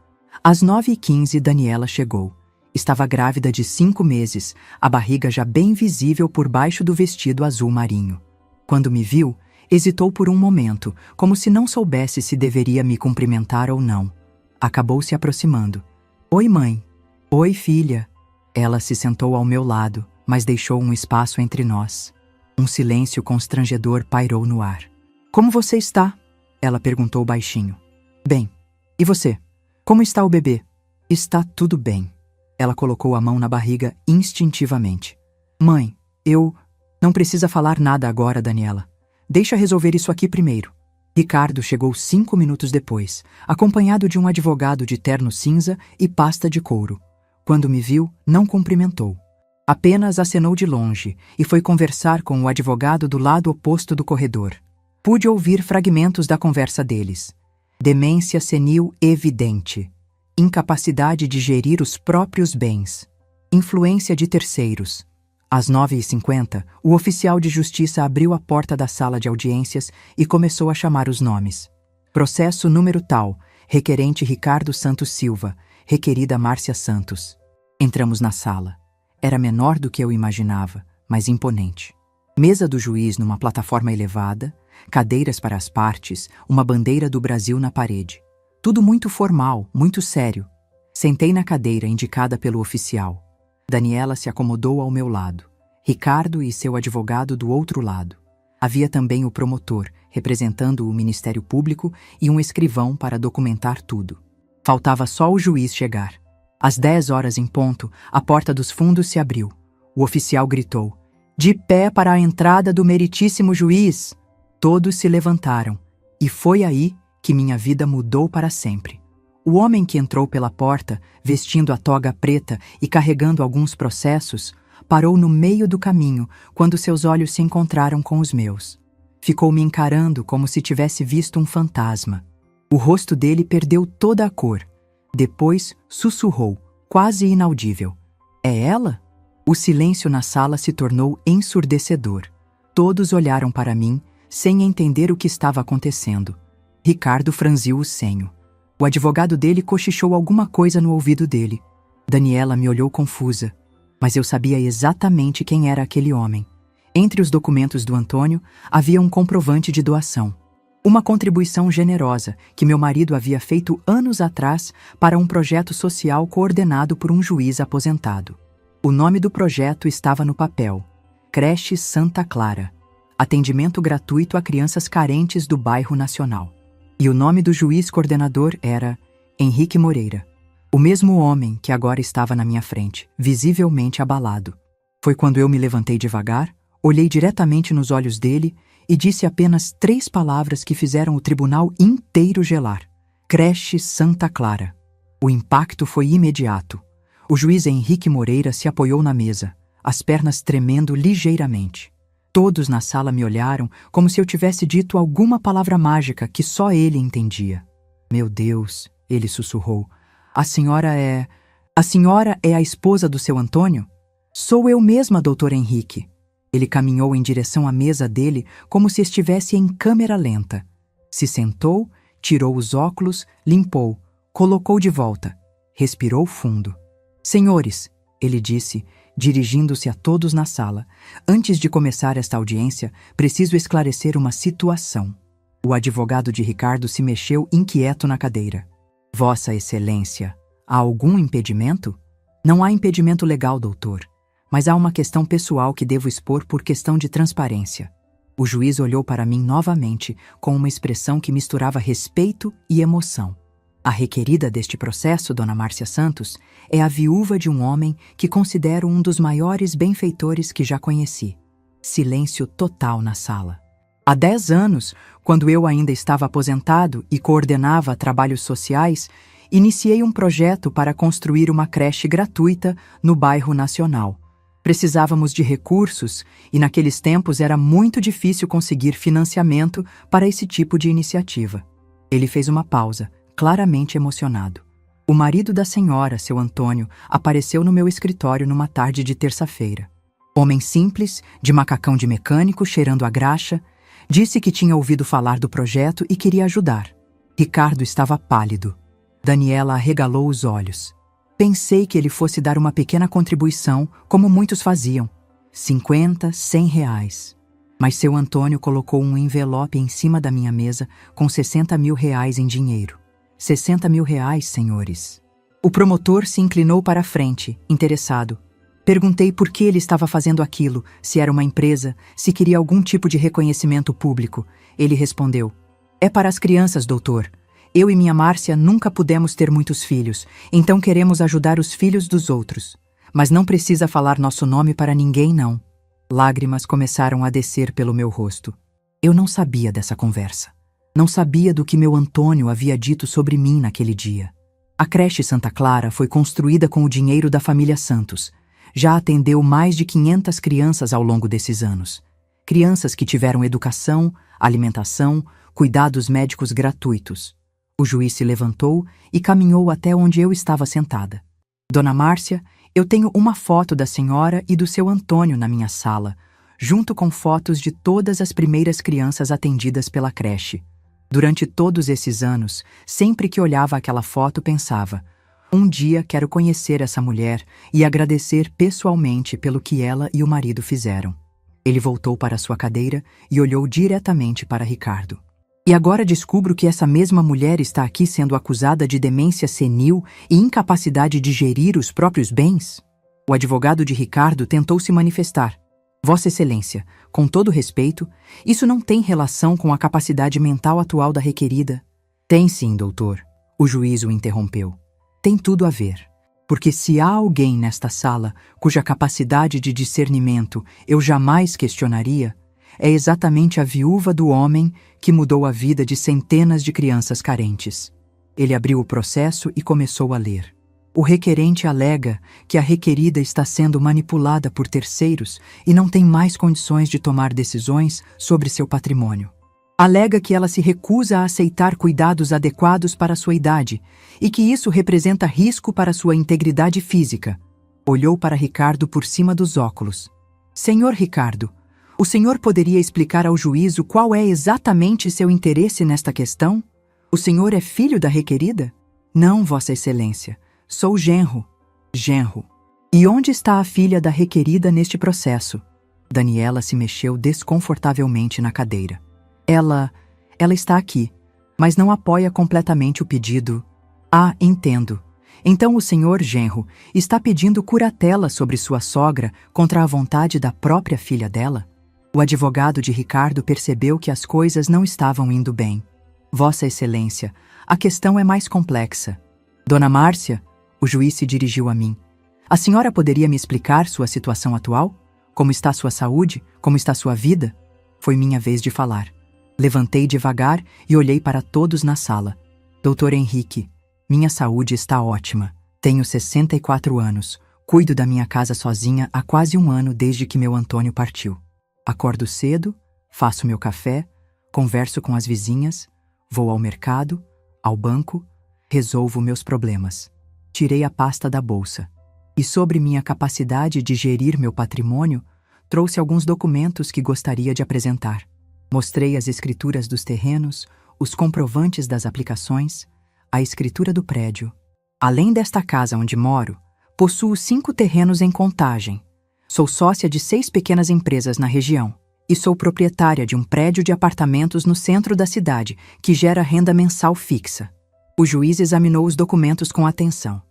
Às 9h15, Daniela chegou. Estava grávida de 5 meses, a barriga já bem visível por baixo do vestido azul marinho. Quando me viu, hesitou por um momento, como se não soubesse se deveria me cumprimentar ou não. Acabou se aproximando. Oi, mãe. Oi, filha. Ela se sentou ao meu lado, mas deixou um espaço entre nós. Um silêncio constrangedor pairou no ar. Como você está? Ela perguntou baixinho. Bem. E você? Como está o bebê? Está tudo bem. Ela colocou a mão na barriga instintivamente. Mãe, eu... Não precisa falar nada agora, Daniela. Deixa resolver isso aqui primeiro. Ricardo chegou 5 minutos depois, acompanhado de um advogado de terno cinza e pasta de couro. Quando me viu, não cumprimentou. Apenas acenou de longe e foi conversar com o advogado do lado oposto do corredor. Pude ouvir fragmentos da conversa deles. Demência senil evidente. Incapacidade de gerir os próprios bens. Influência de terceiros. Às 9h50, o oficial de justiça abriu a porta da sala de audiências e começou a chamar os nomes. Processo número tal, requerente Ricardo Santos Silva, requerida Márcia Santos. Entramos na sala. Era menor do que eu imaginava, mas imponente. Mesa do juiz numa plataforma elevada, cadeiras para as partes, uma bandeira do Brasil na parede. Tudo muito formal, muito sério. Sentei na cadeira indicada pelo oficial. Daniela se acomodou ao meu lado. Ricardo e seu advogado do outro lado. Havia também o promotor, representando o Ministério Público, e um escrivão para documentar tudo. Faltava só o juiz chegar. Às 10 horas em ponto, a porta dos fundos se abriu. O oficial gritou: "De pé para a entrada do meritíssimo juiz!" Todos se levantaram, e foi aí que minha vida mudou para sempre. O homem que entrou pela porta, vestindo a toga preta e carregando alguns processos, parou no meio do caminho quando seus olhos se encontraram com os meus. Ficou me encarando como se tivesse visto um fantasma. O rosto dele perdeu toda a cor. Depois sussurrou, quase inaudível: "É ela?" O silêncio na sala se tornou ensurdecedor. Todos olharam para mim, sem entender o que estava acontecendo. Ricardo franziu o senho. O advogado dele cochichou alguma coisa no ouvido dele. Daniela me olhou confusa, mas eu sabia exatamente quem era aquele homem. Entre os documentos do Antônio, havia um comprovante de doação. Uma contribuição generosa que meu marido havia feito anos atrás para um projeto social coordenado por um juiz aposentado. O nome do projeto estava no papel: Creche Santa Clara. Atendimento gratuito a crianças carentes do bairro Nacional. E o nome do juiz coordenador era Henrique Moreira. O mesmo homem que agora estava na minha frente, visivelmente abalado. Foi quando eu me levantei devagar, olhei diretamente nos olhos dele e disse apenas 3 palavras que fizeram o tribunal inteiro gelar: Creche Santa Clara. O impacto foi imediato. O juiz Henrique Moreira se apoiou na mesa, as pernas tremendo ligeiramente. Todos na sala me olharam como se eu tivesse dito alguma palavra mágica que só ele entendia. Meu Deus, ele sussurrou. A senhora é a esposa do seu Antônio? Sou eu mesma, doutor Henrique. Ele caminhou em direção à mesa dele como se estivesse em câmera lenta. Se sentou, tirou os óculos, limpou, colocou de volta. Respirou fundo. Senhores, ele disse, dirigindo-se a todos na sala, antes de começar esta audiência, preciso esclarecer uma situação. O advogado de Ricardo se mexeu inquieto na cadeira. Vossa Excelência, há algum impedimento? Não há impedimento legal, doutor, mas há uma questão pessoal que devo expor por questão de transparência. O juiz olhou para mim novamente com uma expressão que misturava respeito e emoção. A requerida deste processo, Dona Márcia Santos, é a viúva de um homem que considero um dos maiores benfeitores que já conheci. Silêncio total na sala. Há 10 anos, quando eu ainda estava aposentado e coordenava trabalhos sociais, iniciei um projeto para construir uma creche gratuita no bairro Nacional. Precisávamos de recursos e naqueles tempos era muito difícil conseguir financiamento para esse tipo de iniciativa. Ele fez uma pausa, claramente emocionado. O marido da senhora, seu Antônio, apareceu no meu escritório numa tarde de terça-feira. Homem simples, de macacão de mecânico, cheirando a graxa, disse que tinha ouvido falar do projeto e queria ajudar. Ricardo estava pálido. Daniela arregalou os olhos. Pensei que ele fosse dar uma pequena contribuição, como muitos faziam. 50, 100 reais. Mas seu Antônio colocou um envelope em cima da minha mesa com 60 mil reais em dinheiro. 60 mil reais, senhores. O promotor se inclinou para a frente, interessado. Perguntei por que ele estava fazendo aquilo, se era uma empresa, se queria algum tipo de reconhecimento público. Ele respondeu: é para as crianças, doutor. Eu e minha Márcia nunca pudemos ter muitos filhos, então queremos ajudar os filhos dos outros. Mas não precisa falar nosso nome para ninguém, não. Lágrimas começaram a descer pelo meu rosto. Eu não sabia dessa conversa. Não sabia do que meu Antônio havia dito sobre mim naquele dia. A creche Santa Clara foi construída com o dinheiro da família Santos. Já atendeu mais de 500 crianças ao longo desses anos. Crianças que tiveram educação, alimentação, cuidados médicos gratuitos. O juiz se levantou e caminhou até onde eu estava sentada. Dona Márcia, eu tenho uma foto da senhora e do seu Antônio na minha sala, junto com fotos de todas as primeiras crianças atendidas pela creche. Durante todos esses anos, sempre que olhava aquela foto, pensava: um dia quero conhecer essa mulher e agradecer pessoalmente pelo que ela e o marido fizeram. Ele voltou para sua cadeira e olhou diretamente para Ricardo. E agora descubro que essa mesma mulher está aqui sendo acusada de demência senil e incapacidade de gerir os próprios bens? O advogado de Ricardo tentou se manifestar. Vossa Excelência, com todo respeito, isso não tem relação com a capacidade mental atual da requerida. Tem sim, doutor. O juiz o interrompeu. Tem tudo a ver. Porque se há alguém nesta sala cuja capacidade de discernimento eu jamais questionaria, é exatamente a viúva do homem que mudou a vida de centenas de crianças carentes. Ele abriu o processo e começou a ler. O requerente alega que a requerida está sendo manipulada por terceiros e não tem mais condições de tomar decisões sobre seu patrimônio. Alega que ela se recusa a aceitar cuidados adequados para sua idade e que isso representa risco para sua integridade física. Olhou para Ricardo por cima dos óculos. Senhor Ricardo, o senhor poderia explicar ao juízo qual é exatamente seu interesse nesta questão? O senhor é filho da requerida? Não, Vossa Excelência. Sou genro. Genro. E onde está a filha da requerida neste processo? Daniela se mexeu desconfortavelmente na cadeira. Ela está aqui, mas não apoia completamente o pedido. Ah, entendo. Então o senhor genro está pedindo curatela sobre sua sogra contra a vontade da própria filha dela? O advogado de Ricardo percebeu que as coisas não estavam indo bem. Vossa Excelência, a questão é mais complexa. Dona Márcia, o juiz se dirigiu a mim. A senhora poderia me explicar sua situação atual? Como está sua saúde? Como está sua vida? Foi minha vez de falar. Levantei devagar e olhei para todos na sala. Doutor Henrique, minha saúde está ótima. Tenho 64 anos. Cuido da minha casa sozinha há quase 1 ano desde que meu Antônio partiu. Acordo cedo, faço meu café, converso com as vizinhas, vou ao mercado, ao banco, resolvo meus problemas. Tirei a pasta da bolsa. E sobre minha capacidade de gerir meu patrimônio, trouxe alguns documentos que gostaria de apresentar. Mostrei as escrituras dos terrenos, os comprovantes das aplicações, a escritura do prédio. Além desta casa onde moro, possuo 5 terrenos em Contagem. Sou sócia de 6 pequenas empresas na região e sou proprietária de um prédio de apartamentos no centro da cidade que gera renda mensal fixa. O juiz examinou os documentos com atenção.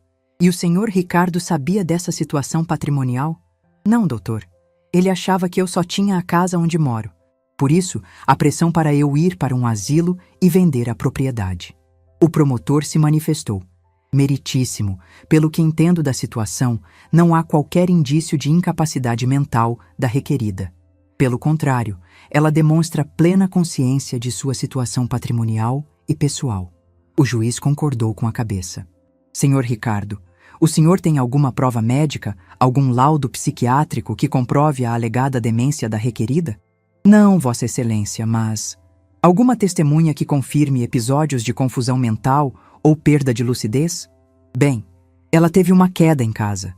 E o senhor Ricardo sabia dessa situação patrimonial? Não, doutor. Ele achava que eu só tinha a casa onde moro. Por isso, a pressão para eu ir para um asilo e vender a propriedade. O promotor se manifestou. Meritíssimo, pelo que entendo da situação, não há qualquer indício de incapacidade mental da requerida. Pelo contrário, ela demonstra plena consciência de sua situação patrimonial e pessoal. O juiz concordou com a cabeça. Senhor Ricardo, o senhor tem alguma prova médica, algum laudo psiquiátrico que comprove a alegada demência da requerida? Não, Vossa Excelência, mas... alguma testemunha que confirme episódios de confusão mental ou perda de lucidez? Bem, ela teve uma queda em casa.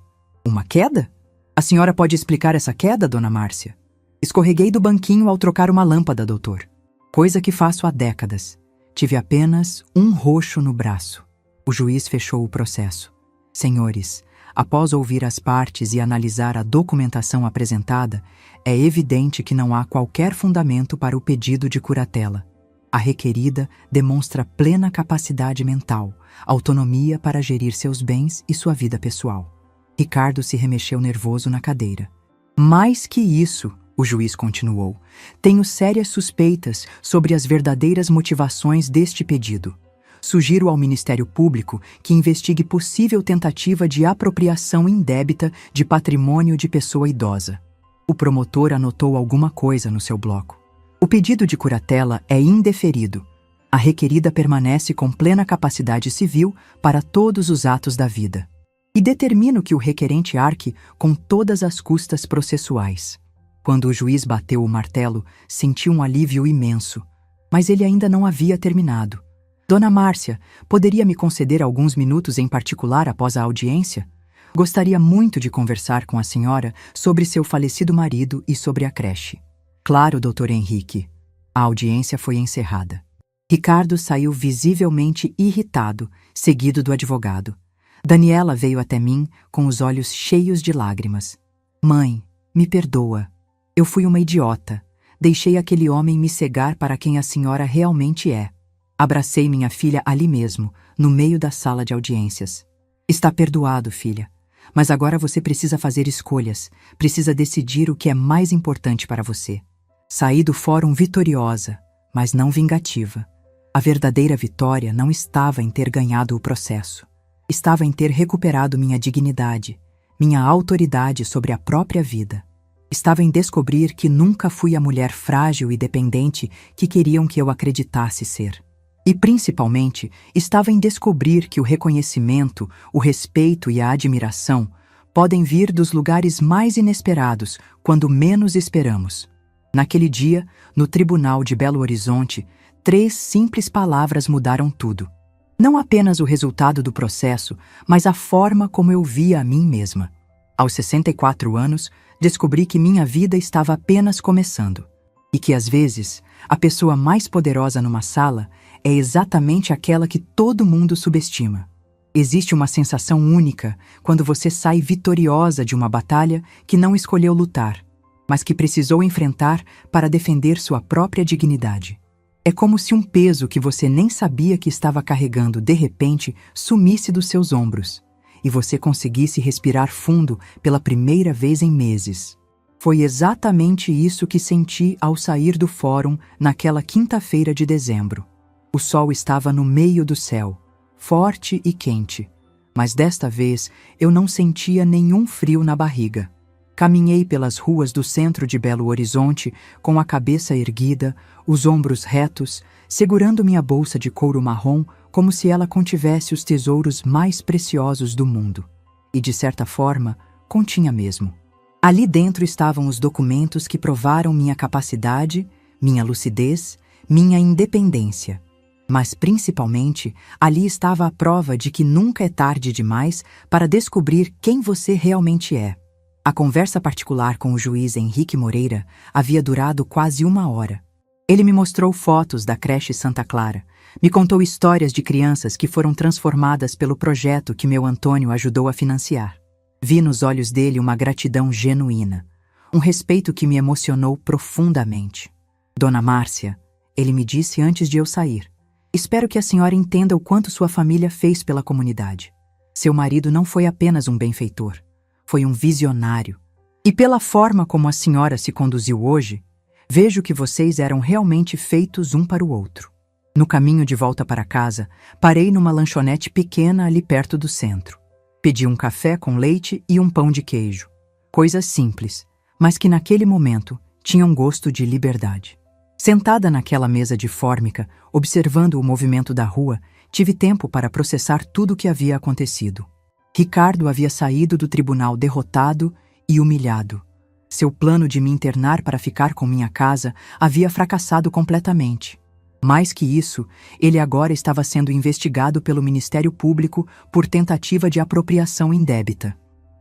Uma queda? A senhora pode explicar essa queda, Dona Márcia? Escorreguei do banquinho ao trocar uma lâmpada, doutor. Coisa que faço há décadas. Tive apenas um roxo no braço. O juiz fechou o processo. Senhores, após ouvir as partes e analisar a documentação apresentada, é evidente que não há qualquer fundamento para o pedido de curatela. A requerida demonstra plena capacidade mental, autonomia para gerir seus bens e sua vida pessoal. Ricardo se remexeu nervoso na cadeira. Mais que isso, o juiz continuou, tenho sérias suspeitas sobre as verdadeiras motivações deste pedido. Sugiro ao Ministério Público que investigue possível tentativa de apropriação indébita de patrimônio de pessoa idosa. O promotor anotou alguma coisa no seu bloco. O pedido de curatela é indeferido. A requerida permanece com plena capacidade civil para todos os atos da vida. E determino que o requerente arque com todas as custas processuais. Quando o juiz bateu o martelo, senti um alívio imenso. Mas ele ainda não havia terminado. Dona Márcia, poderia me conceder alguns minutos em particular após a audiência? Gostaria muito de conversar com a senhora sobre seu falecido marido e sobre a creche. Claro, doutor Henrique. A audiência foi encerrada. Ricardo saiu visivelmente irritado, seguido do advogado. Daniela veio até mim com os olhos cheios de lágrimas. Mãe, me perdoa. Eu fui uma idiota. Deixei aquele homem me cegar para quem a senhora realmente é. Abracei minha filha ali mesmo, no meio da sala de audiências. Está perdoado, filha. Mas agora você precisa fazer escolhas, precisa decidir o que é mais importante para você. Saí do fórum vitoriosa, mas não vingativa. A verdadeira vitória não estava em ter ganhado o processo. Estava em ter recuperado minha dignidade, minha autoridade sobre a própria vida. Estava em descobrir que nunca fui a mulher frágil e dependente que queriam que eu acreditasse ser. E, principalmente, estava em descobrir que o reconhecimento, o respeito e a admiração podem vir dos lugares mais inesperados, quando menos esperamos. Naquele dia, no tribunal de Belo Horizonte, 3 simples palavras mudaram tudo. Não apenas o resultado do processo, mas a forma como eu via a mim mesma. Aos 64 anos, descobri que minha vida estava apenas começando. E que, às vezes, a pessoa mais poderosa numa sala é exatamente aquela que todo mundo subestima. Existe uma sensação única quando você sai vitoriosa de uma batalha que não escolheu lutar, mas que precisou enfrentar para defender sua própria dignidade. É como se um peso que você nem sabia que estava carregando de repente sumisse dos seus ombros e você conseguisse respirar fundo pela primeira vez em meses. Foi exatamente isso que senti ao sair do fórum naquela quinta-feira de dezembro. O sol estava no meio do céu, forte e quente, mas desta vez eu não sentia nenhum frio na barriga. Caminhei pelas ruas do centro de Belo Horizonte com a cabeça erguida, os ombros retos, segurando minha bolsa de couro marrom como se ela contivesse os tesouros mais preciosos do mundo. E, de certa forma, continha mesmo. Ali dentro estavam os documentos que provaram minha capacidade, minha lucidez, minha independência. Mas, principalmente, ali estava a prova de que nunca é tarde demais para descobrir quem você realmente é. A conversa particular com o juiz Henrique Moreira havia durado quase 1 hora. Ele me mostrou fotos da creche Santa Clara, me contou histórias de crianças que foram transformadas pelo projeto que meu Antônio ajudou a financiar. Vi nos olhos dele uma gratidão genuína, um respeito que me emocionou profundamente. Dona Márcia, ele me disse antes de eu sair, espero que a senhora entenda o quanto sua família fez pela comunidade. Seu marido não foi apenas um benfeitor, foi um visionário. E pela forma como a senhora se conduziu hoje, vejo que vocês eram realmente feitos um para o outro. No caminho de volta para casa, parei numa lanchonete pequena ali perto do centro. Pedi um café com leite e um pão de queijo. Coisas simples, mas que naquele momento tinham gosto de liberdade. Sentada naquela mesa de fórmica, observando o movimento da rua, tive tempo para processar tudo o que havia acontecido. Ricardo havia saído do tribunal derrotado e humilhado. Seu plano de me internar para ficar com minha casa havia fracassado completamente. Mais que isso, ele agora estava sendo investigado pelo Ministério Público por tentativa de apropriação indébita.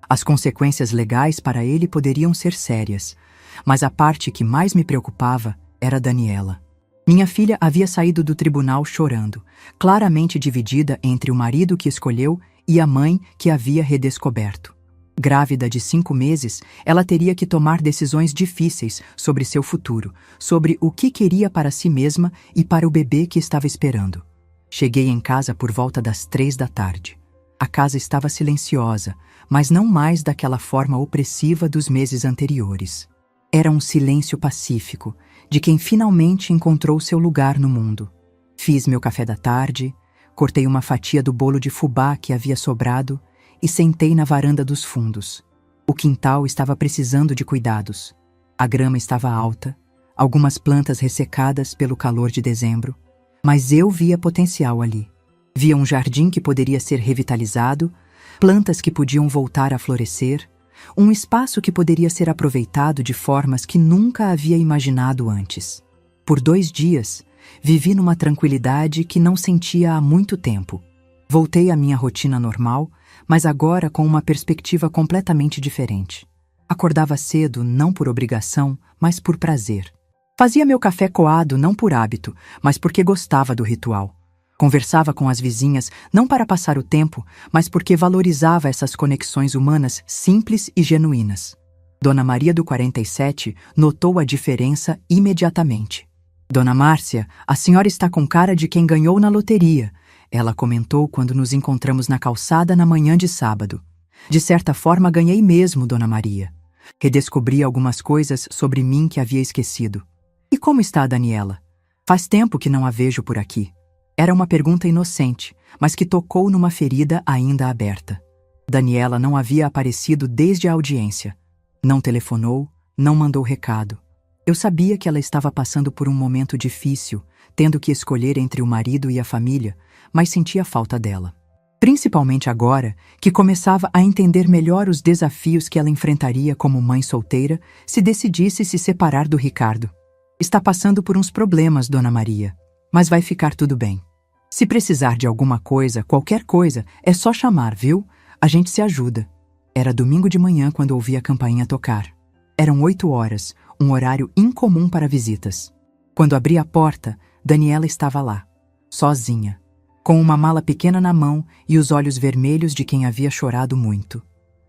As consequências legais para ele poderiam ser sérias, mas a parte que mais me preocupava era Daniela. Minha filha havia saído do tribunal chorando, claramente dividida entre o marido que escolheu e a mãe que havia redescoberto. Grávida de 5 meses, ela teria que tomar decisões difíceis sobre seu futuro, sobre o que queria para si mesma e para o bebê que estava esperando. Cheguei em casa por volta das 3 da tarde. A casa estava silenciosa, mas não mais daquela forma opressiva dos meses anteriores. Era um silêncio pacífico, de quem finalmente encontrou seu lugar no mundo. Fiz meu café da tarde, cortei uma fatia do bolo de fubá que havia sobrado e sentei na varanda dos fundos. O quintal estava precisando de cuidados. A grama estava alta, algumas plantas ressecadas pelo calor de dezembro, mas eu via potencial ali. Via um jardim que poderia ser revitalizado, plantas que podiam voltar a florescer, um espaço que poderia ser aproveitado de formas que nunca havia imaginado antes. Por 2 dias, vivi numa tranquilidade que não sentia há muito tempo. Voltei à minha rotina normal, mas agora com uma perspectiva completamente diferente. Acordava cedo não por obrigação, mas por prazer. Fazia meu café coado não por hábito, mas porque gostava do ritual. Conversava com as vizinhas não para passar o tempo, mas porque valorizava essas conexões humanas simples e genuínas. Dona Maria do 47 notou a diferença imediatamente. Dona Márcia, a senhora está com cara de quem ganhou na loteria, ela comentou quando nos encontramos na calçada na manhã de sábado. De certa forma ganhei mesmo, Dona Maria. Redescobri algumas coisas sobre mim que havia esquecido. E como está a Daniela? Faz tempo que não a vejo por aqui. Era uma pergunta inocente, mas que tocou numa ferida ainda aberta. Daniela não havia aparecido desde a audiência. Não telefonou, não mandou recado. Eu sabia que ela estava passando por um momento difícil, tendo que escolher entre o marido e a família, mas sentia falta dela. Principalmente agora, que começava a entender melhor os desafios que ela enfrentaria como mãe solteira se decidisse se separar do Ricardo. Está passando por uns problemas, Dona Maria, mas vai ficar tudo bem. Se precisar de alguma coisa, qualquer coisa, é só chamar, viu? A gente se ajuda. Era domingo de manhã quando ouvi a campainha tocar. Eram 8 horas, um horário incomum para visitas. Quando abri a porta, Daniela estava lá, sozinha, com uma mala pequena na mão e os olhos vermelhos de quem havia chorado muito.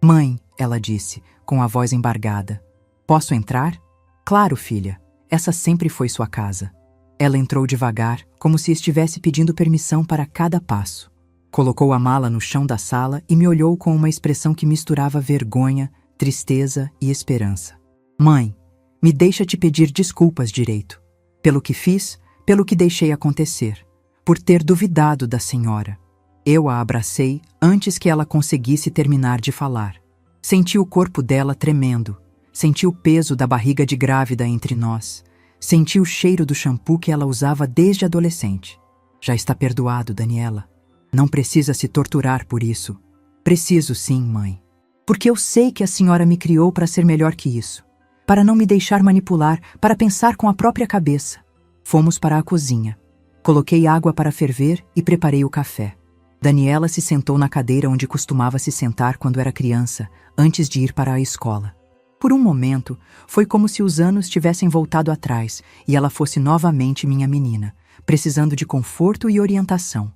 Mãe, ela disse, com a voz embargada. Posso entrar? Claro, filha. Essa sempre foi sua casa. Ela entrou devagar, como se estivesse pedindo permissão para cada passo. Colocou a mala no chão da sala e me olhou com uma expressão que misturava vergonha, tristeza e esperança. Mãe, me deixa te pedir desculpas direito. Pelo que fiz, pelo que deixei acontecer. Por ter duvidado da senhora. Eu a abracei antes que ela conseguisse terminar de falar. Senti o corpo dela tremendo. Senti o peso da barriga de grávida entre nós. Senti o cheiro do shampoo que ela usava desde adolescente. Já está perdoado, Daniela. Não precisa se torturar por isso. Preciso sim, mãe. Porque eu sei que a senhora me criou para ser melhor que isso. Para não me deixar manipular, para pensar com a própria cabeça. Fomos para a cozinha. Coloquei água para ferver e preparei o café. Daniela se sentou na cadeira onde costumava se sentar quando era criança, antes de ir para a escola. Por um momento, foi como se os anos tivessem voltado atrás e ela fosse novamente minha menina, precisando de conforto e orientação.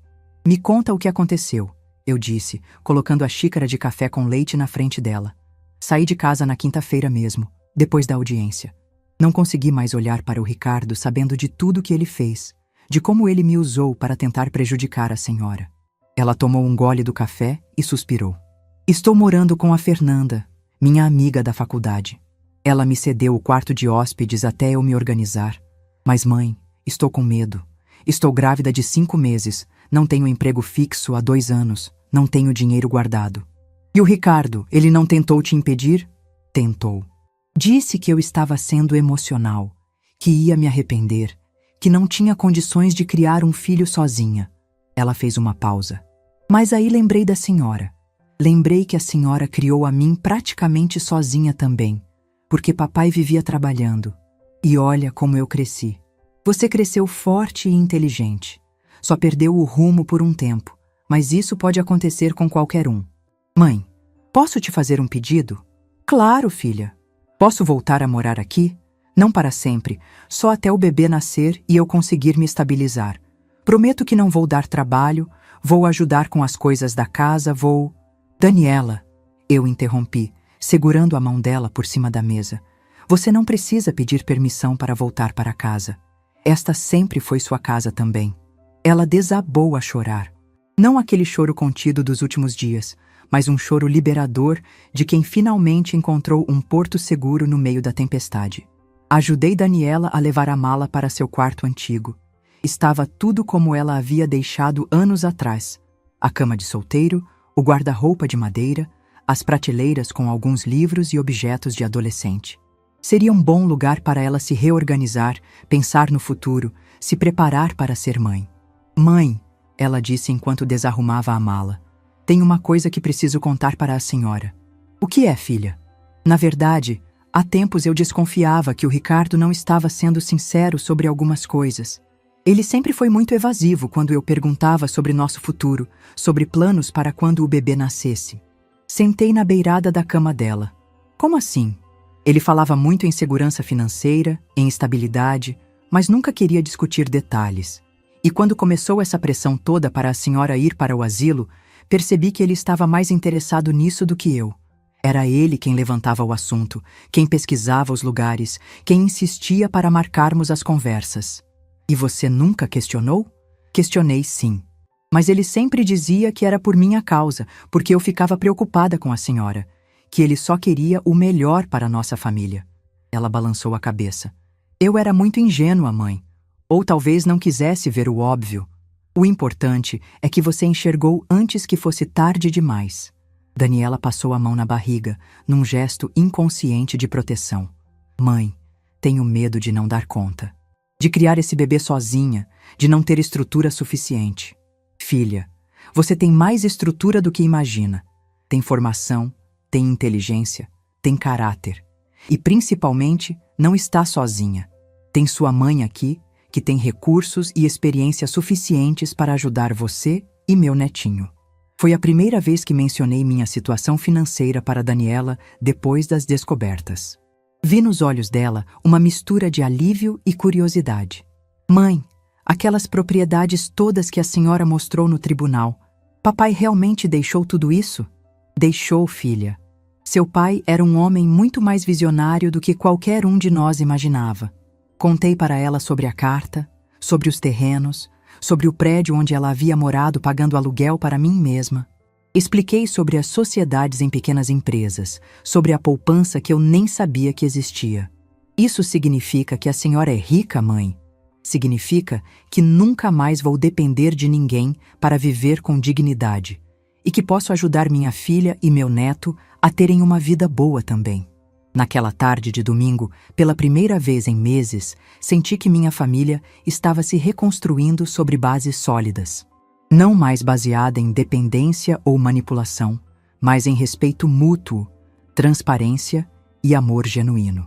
Me conta o que aconteceu, eu disse, colocando a xícara de café com leite na frente dela. Saí de casa na quinta-feira mesmo, depois da audiência. Não consegui mais olhar para o Ricardo sabendo de tudo que ele fez, de como ele me usou para tentar prejudicar a senhora. Ela tomou um gole do café e suspirou. Estou morando com a Fernanda, minha amiga da faculdade. Ela me cedeu o quarto de hóspedes até eu me organizar. Mas mãe, estou com medo. Estou grávida de 5 meses, não tenho emprego fixo há 2 anos, não tenho dinheiro guardado. E o Ricardo, ele não tentou te impedir? Tentou. Disse que eu estava sendo emocional, que ia me arrepender, que não tinha condições de criar um filho sozinha. Ela fez uma pausa. Mas aí lembrei da senhora. Lembrei que a senhora criou a mim praticamente sozinha também, porque papai vivia trabalhando. E olha como eu cresci. Você cresceu forte e inteligente. Só perdeu o rumo por um tempo, mas isso pode acontecer com qualquer um. Mãe, posso te fazer um pedido? Claro, filha. Posso voltar a morar aqui? Não para sempre, só até o bebê nascer e eu conseguir me estabilizar. Prometo que não vou dar trabalho, vou ajudar com as coisas da casa, vou... Daniela, eu interrompi, segurando a mão dela por cima da mesa. Você não precisa pedir permissão para voltar para casa. Esta sempre foi sua casa também. Ela desabou a chorar. Não aquele choro contido dos últimos dias, mas um choro liberador de quem finalmente encontrou um porto seguro no meio da tempestade. Ajudei Daniela a levar a mala para seu quarto antigo. Estava tudo como ela havia deixado anos atrás. A cama de solteiro, o guarda-roupa de madeira, as prateleiras com alguns livros e objetos de adolescente. Seria um bom lugar para ela se reorganizar, pensar no futuro, se preparar para ser mãe. Mãe, ela disse enquanto desarrumava a mala, tem uma coisa que preciso contar para a senhora. O que é, filha? Na verdade, há tempos eu desconfiava que o Ricardo não estava sendo sincero sobre algumas coisas. Ele sempre foi muito evasivo quando eu perguntava sobre nosso futuro, sobre planos para quando o bebê nascesse. Sentei na beirada da cama dela. Como assim? Ele falava muito em segurança financeira, em estabilidade, mas nunca queria discutir detalhes. E quando começou essa pressão toda para a senhora ir para o asilo, percebi que ele estava mais interessado nisso do que eu. Era ele quem levantava o assunto, quem pesquisava os lugares, quem insistia para marcarmos as conversas. E você nunca questionou? Questionei sim. Mas ele sempre dizia que era por minha causa, porque eu ficava preocupada com a senhora, que ele só queria o melhor para a nossa família. Ela balançou a cabeça. Eu era muito ingênua, mãe. Ou talvez não quisesse ver o óbvio. O importante é que você enxergou antes que fosse tarde demais. Daniela passou a mão na barriga, num gesto inconsciente de proteção. Mãe, tenho medo de não dar conta. De criar esse bebê sozinha, de não ter estrutura suficiente. Filha, você tem mais estrutura do que imagina. Tem formação, tem inteligência, tem caráter. E principalmente, não está sozinha. Tem sua mãe aqui, que tem recursos e experiência suficientes para ajudar você e meu netinho. Foi a primeira vez que mencionei minha situação financeira para Daniela depois das descobertas. Vi nos olhos dela uma mistura de alívio e curiosidade. Mãe, aquelas propriedades todas que a senhora mostrou no tribunal, papai realmente deixou tudo isso? Deixou, filha. Seu pai era um homem muito mais visionário do que qualquer um de nós imaginava. Contei para ela sobre a carta, sobre os terrenos, sobre o prédio onde ela havia morado pagando aluguel para mim mesma. Expliquei sobre as sociedades em pequenas empresas, sobre a poupança que eu nem sabia que existia. Isso significa que a senhora é rica, mãe? Significa que nunca mais vou depender de ninguém para viver com dignidade e que posso ajudar minha filha e meu neto a terem uma vida boa também. Naquela tarde de domingo, pela primeira vez em meses, senti que minha família estava se reconstruindo sobre bases sólidas. Não mais baseada em dependência ou manipulação, mas em respeito mútuo, transparência e amor genuíno.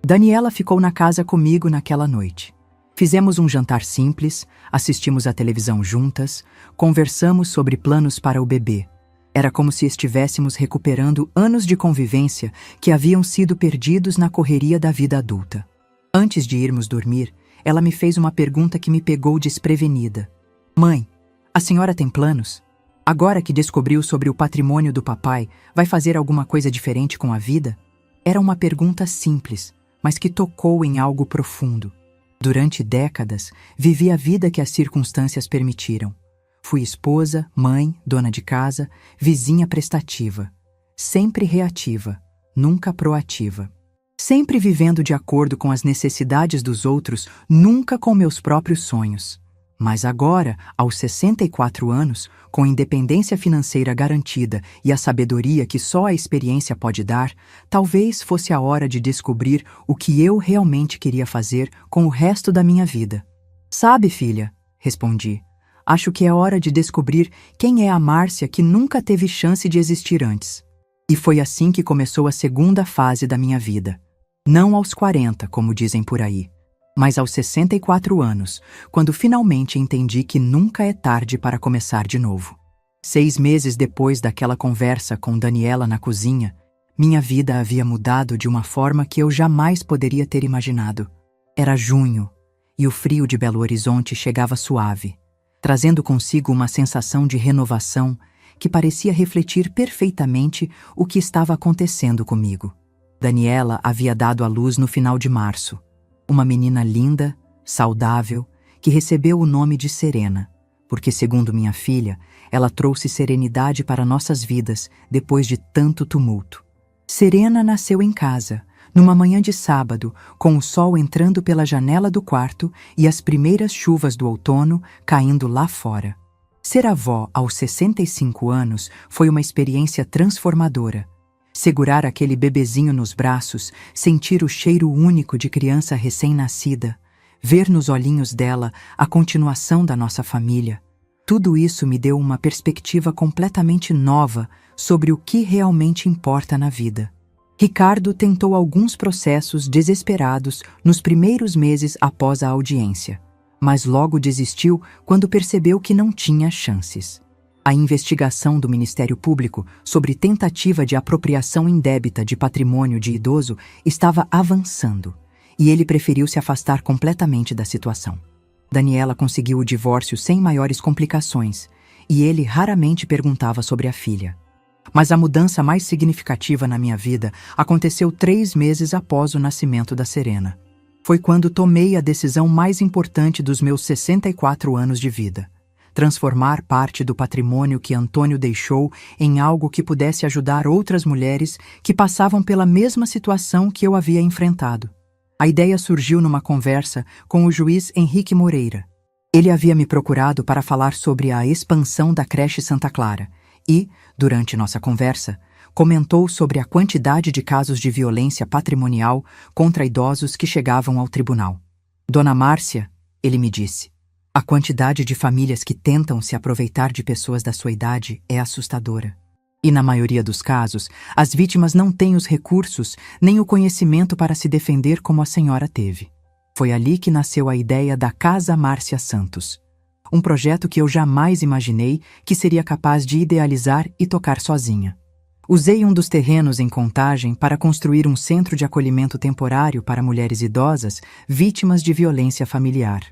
Daniela ficou na casa comigo naquela noite. Fizemos um jantar simples, assistimos à televisão juntas, conversamos sobre planos para o bebê. Era como se estivéssemos recuperando anos de convivência que haviam sido perdidos na correria da vida adulta. Antes de irmos dormir, ela me fez uma pergunta que me pegou desprevenida. Mãe, a senhora tem planos? Agora que descobriu sobre o patrimônio do papai, vai fazer alguma coisa diferente com a vida? Era uma pergunta simples, mas que tocou em algo profundo. Durante décadas, vivi a vida que as circunstâncias permitiram. Fui esposa, mãe, dona de casa, vizinha prestativa. Sempre reativa, nunca proativa. Sempre vivendo de acordo com as necessidades dos outros, nunca com meus próprios sonhos. Mas agora, aos 64 anos, com independência financeira garantida e a sabedoria que só a experiência pode dar, talvez fosse a hora de descobrir o que eu realmente queria fazer com o resto da minha vida. Sabe, filha, respondi, acho que é hora de descobrir quem é a Márcia que nunca teve chance de existir antes. E foi assim que começou a segunda fase da minha vida. Não aos 40, como dizem por aí, mas aos 64 anos, quando finalmente entendi que nunca é tarde para começar de novo. 6 meses depois daquela conversa com Daniela na cozinha, minha vida havia mudado de uma forma que eu jamais poderia ter imaginado. Era junho, e o frio de Belo Horizonte chegava suave, trazendo consigo uma sensação de renovação que parecia refletir perfeitamente o que estava acontecendo comigo. Daniela havia dado à luz no final de março. Uma menina linda, saudável, que recebeu o nome de Serena, porque, segundo minha filha, ela trouxe serenidade para nossas vidas depois de tanto tumulto. Serena nasceu em casa, numa manhã de sábado, com o sol entrando pela janela do quarto e as primeiras chuvas do outono caindo lá fora. Ser avó aos 65 anos foi uma experiência transformadora. Segurar aquele bebezinho nos braços, sentir o cheiro único de criança recém-nascida, ver nos olhinhos dela a continuação da nossa família. Tudo isso me deu uma perspectiva completamente nova sobre o que realmente importa na vida. Ricardo tentou alguns processos desesperados nos primeiros meses após a audiência, mas logo desistiu quando percebeu que não tinha chances. A investigação do Ministério Público sobre tentativa de apropriação indébita de patrimônio de idoso estava avançando, e ele preferiu se afastar completamente da situação. Daniela conseguiu o divórcio sem maiores complicações, e ele raramente perguntava sobre a filha. Mas a mudança mais significativa na minha vida aconteceu 3 meses após o nascimento da Serena. Foi quando tomei a decisão mais importante dos meus 64 anos de vida: transformar parte do patrimônio que Antônio deixou em algo que pudesse ajudar outras mulheres que passavam pela mesma situação que eu havia enfrentado. A ideia surgiu numa conversa com o juiz Henrique Moreira. Ele havia me procurado para falar sobre a expansão da creche Santa Clara e, durante nossa conversa, comentou sobre a quantidade de casos de violência patrimonial contra idosos que chegavam ao tribunal. Dona Márcia, ele me disse, a quantidade de famílias que tentam se aproveitar de pessoas da sua idade é assustadora. E na maioria dos casos, as vítimas não têm os recursos nem o conhecimento para se defender como a senhora teve. Foi ali que nasceu a ideia da Casa Márcia Santos. Um projeto que eu jamais imaginei que seria capaz de idealizar e tocar sozinha. Usei um dos terrenos em Contagem para construir um centro de acolhimento temporário para mulheres idosas vítimas de violência familiar.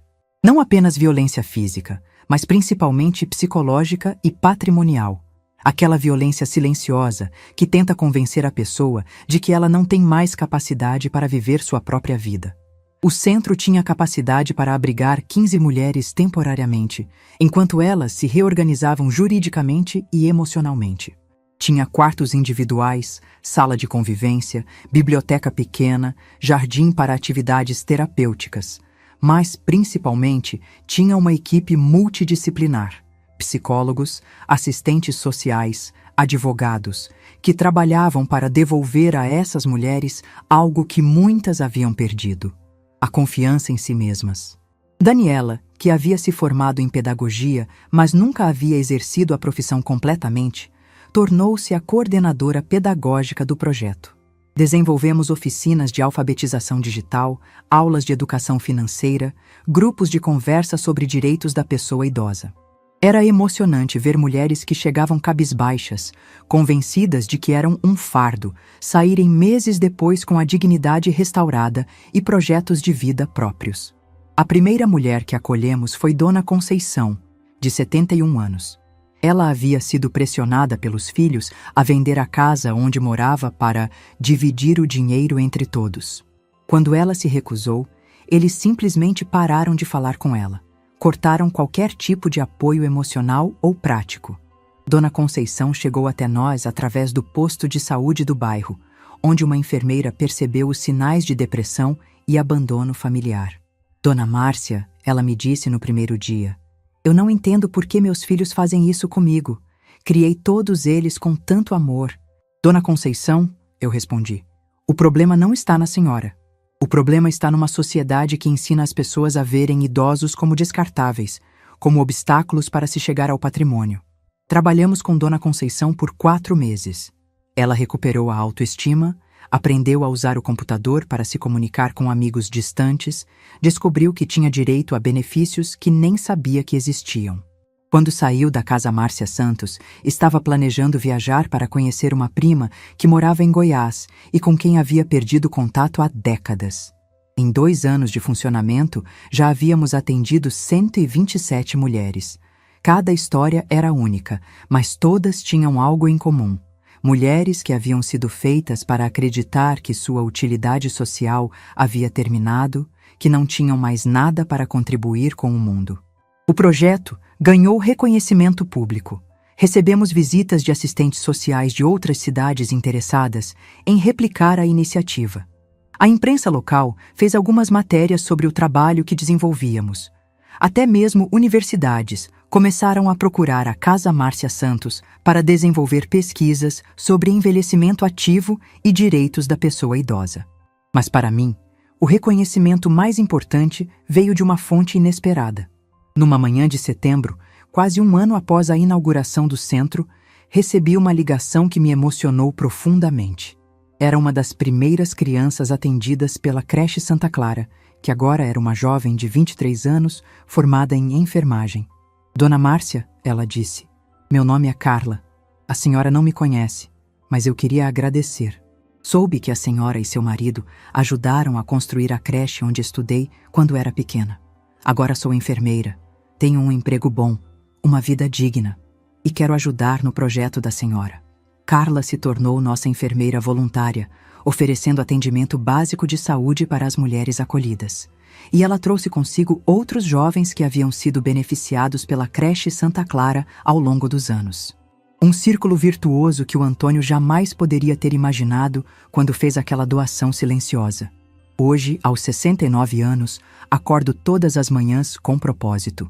Não apenas violência física, mas principalmente psicológica e patrimonial. Aquela violência silenciosa que tenta convencer a pessoa de que ela não tem mais capacidade para viver sua própria vida. O centro tinha capacidade para abrigar 15 mulheres temporariamente, enquanto elas se reorganizavam juridicamente e emocionalmente. Tinha quartos individuais, sala de convivência, biblioteca pequena, jardim para atividades terapêuticas, mas, principalmente, tinha uma equipe multidisciplinar, psicólogos, assistentes sociais, advogados, que trabalhavam para devolver a essas mulheres algo que muitas haviam perdido: a confiança em si mesmas. Daniela, que havia se formado em pedagogia, mas nunca havia exercido a profissão completamente, tornou-se a coordenadora pedagógica do projeto. Desenvolvemos oficinas de alfabetização digital, aulas de educação financeira, grupos de conversa sobre direitos da pessoa idosa. Era emocionante ver mulheres que chegavam cabisbaixas, convencidas de que eram um fardo, saírem meses depois com a dignidade restaurada e projetos de vida próprios. A primeira mulher que acolhemos foi Dona Conceição, de 71 anos. Ela havia sido pressionada pelos filhos a vender a casa onde morava para dividir o dinheiro entre todos. Quando ela se recusou, eles simplesmente pararam de falar com ela. Cortaram qualquer tipo de apoio emocional ou prático. Dona Conceição chegou até nós através do posto de saúde do bairro, onde uma enfermeira percebeu os sinais de depressão e abandono familiar. Dona Márcia, ela me disse no primeiro dia: "Eu não entendo por que meus filhos fazem isso comigo. Criei todos eles com tanto amor." "Dona Conceição", eu respondi, "o problema não está na senhora. O problema está numa sociedade que ensina as pessoas a verem idosos como descartáveis, como obstáculos para se chegar ao patrimônio." Trabalhamos com Dona Conceição por 4 meses. Ela recuperou a autoestima, aprendeu a usar o computador para se comunicar com amigos distantes, descobriu que tinha direito a benefícios que nem sabia que existiam. Quando saiu da Casa Márcia Santos, estava planejando viajar para conhecer uma prima que morava em Goiás e com quem havia perdido contato há décadas. Em 2 anos de funcionamento, já havíamos atendido 127 mulheres. Cada história era única, mas todas tinham algo em comum. Mulheres que haviam sido feitas para acreditar que sua utilidade social havia terminado, que não tinham mais nada para contribuir com o mundo. O projeto ganhou reconhecimento público. Recebemos visitas de assistentes sociais de outras cidades interessadas em replicar a iniciativa. A imprensa local fez algumas matérias sobre o trabalho que desenvolvíamos. Até mesmo universidades começaram a procurar a Casa Márcia Santos para desenvolver pesquisas sobre envelhecimento ativo e direitos da pessoa idosa. Mas para mim, o reconhecimento mais importante veio de uma fonte inesperada. Numa manhã de setembro, quase 1 ano após a inauguração do centro, recebi uma ligação que me emocionou profundamente. Era uma das primeiras crianças atendidas pela creche Santa Clara, que agora era uma jovem de 23 anos, formada em enfermagem. "Dona Márcia", ela disse, "meu nome é Carla. A senhora não me conhece, mas eu queria agradecer. Soube que a senhora e seu marido ajudaram a construir a creche onde estudei quando era pequena. Agora sou enfermeira. Tenho um emprego bom, uma vida digna, e quero ajudar no projeto da senhora." Carla se tornou nossa enfermeira voluntária, oferecendo atendimento básico de saúde para as mulheres acolhidas. E ela trouxe consigo outros jovens que haviam sido beneficiados pela creche Santa Clara ao longo dos anos. Um círculo virtuoso que o Antônio jamais poderia ter imaginado quando fez aquela doação silenciosa. Hoje, aos 69 anos, acordo todas as manhãs com propósito.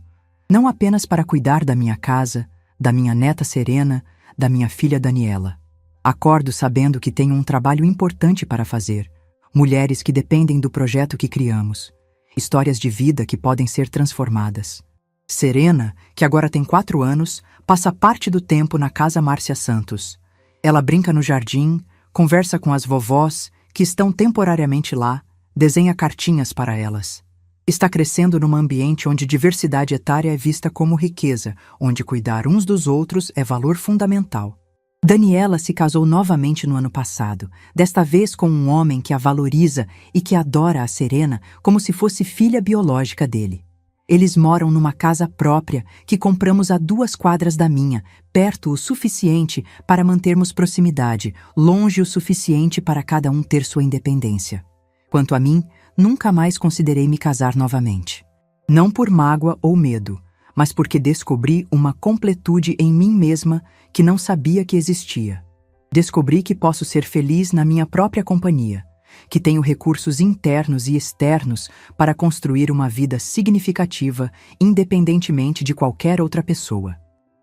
Não apenas para cuidar da minha casa, da minha neta Serena, da minha filha Daniela. Acordo sabendo que tenho um trabalho importante para fazer. Mulheres que dependem do projeto que criamos. Histórias de vida que podem ser transformadas. Serena, que agora tem 4 anos, passa parte do tempo na Casa Márcia Santos. Ela brinca no jardim, conversa com as vovós, que estão temporariamente lá, desenha cartinhas para elas. Está crescendo num ambiente onde diversidade etária é vista como riqueza, onde cuidar uns dos outros é valor fundamental. Daniela se casou novamente no ano passado, desta vez com um homem que a valoriza e que adora a Serena como se fosse filha biológica dele. Eles moram numa casa própria que compramos a 2 quadras da minha, perto o suficiente para mantermos proximidade, longe o suficiente para cada um ter sua independência. Quanto a mim, nunca mais considerei me casar novamente. Não por mágoa ou medo, mas porque descobri uma completude em mim mesma que não sabia que existia. Descobri que posso ser feliz na minha própria companhia, que tenho recursos internos e externos para construir uma vida significativa, independentemente de qualquer outra pessoa.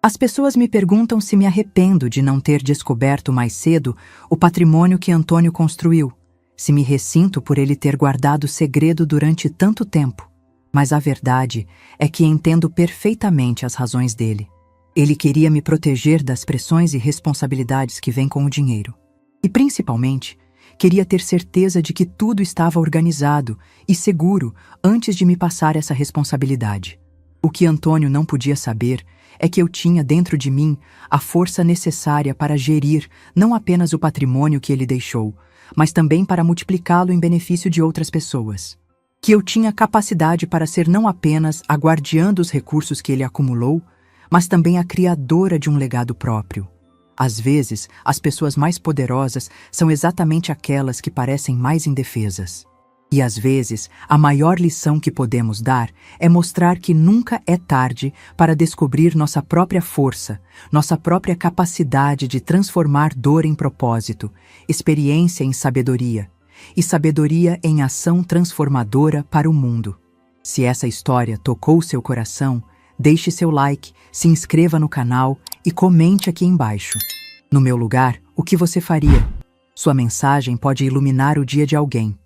As pessoas me perguntam se me arrependo de não ter descoberto mais cedo o patrimônio que Antônio construiu, se me ressinto por ele ter guardado segredo durante tanto tempo. Mas a verdade é que entendo perfeitamente as razões dele. Ele queria me proteger das pressões e responsabilidades que vêm com o dinheiro. E, principalmente, queria ter certeza de que tudo estava organizado e seguro antes de me passar essa responsabilidade. O que Antônio não podia saber é que eu tinha dentro de mim a força necessária para gerir não apenas o patrimônio que ele deixou, mas também para multiplicá-lo em benefício de outras pessoas. Que eu tinha capacidade para ser não apenas a guardiã dos recursos que ele acumulou, mas também a criadora de um legado próprio. Às vezes, as pessoas mais poderosas são exatamente aquelas que parecem mais indefesas. E às vezes, a maior lição que podemos dar é mostrar que nunca é tarde para descobrir nossa própria força, nossa própria capacidade de transformar dor em propósito, experiência em sabedoria, e sabedoria em ação transformadora para o mundo. Se essa história tocou seu coração, deixe seu like, se inscreva no canal e comente aqui embaixo. No meu lugar, o que você faria? Sua mensagem pode iluminar o dia de alguém.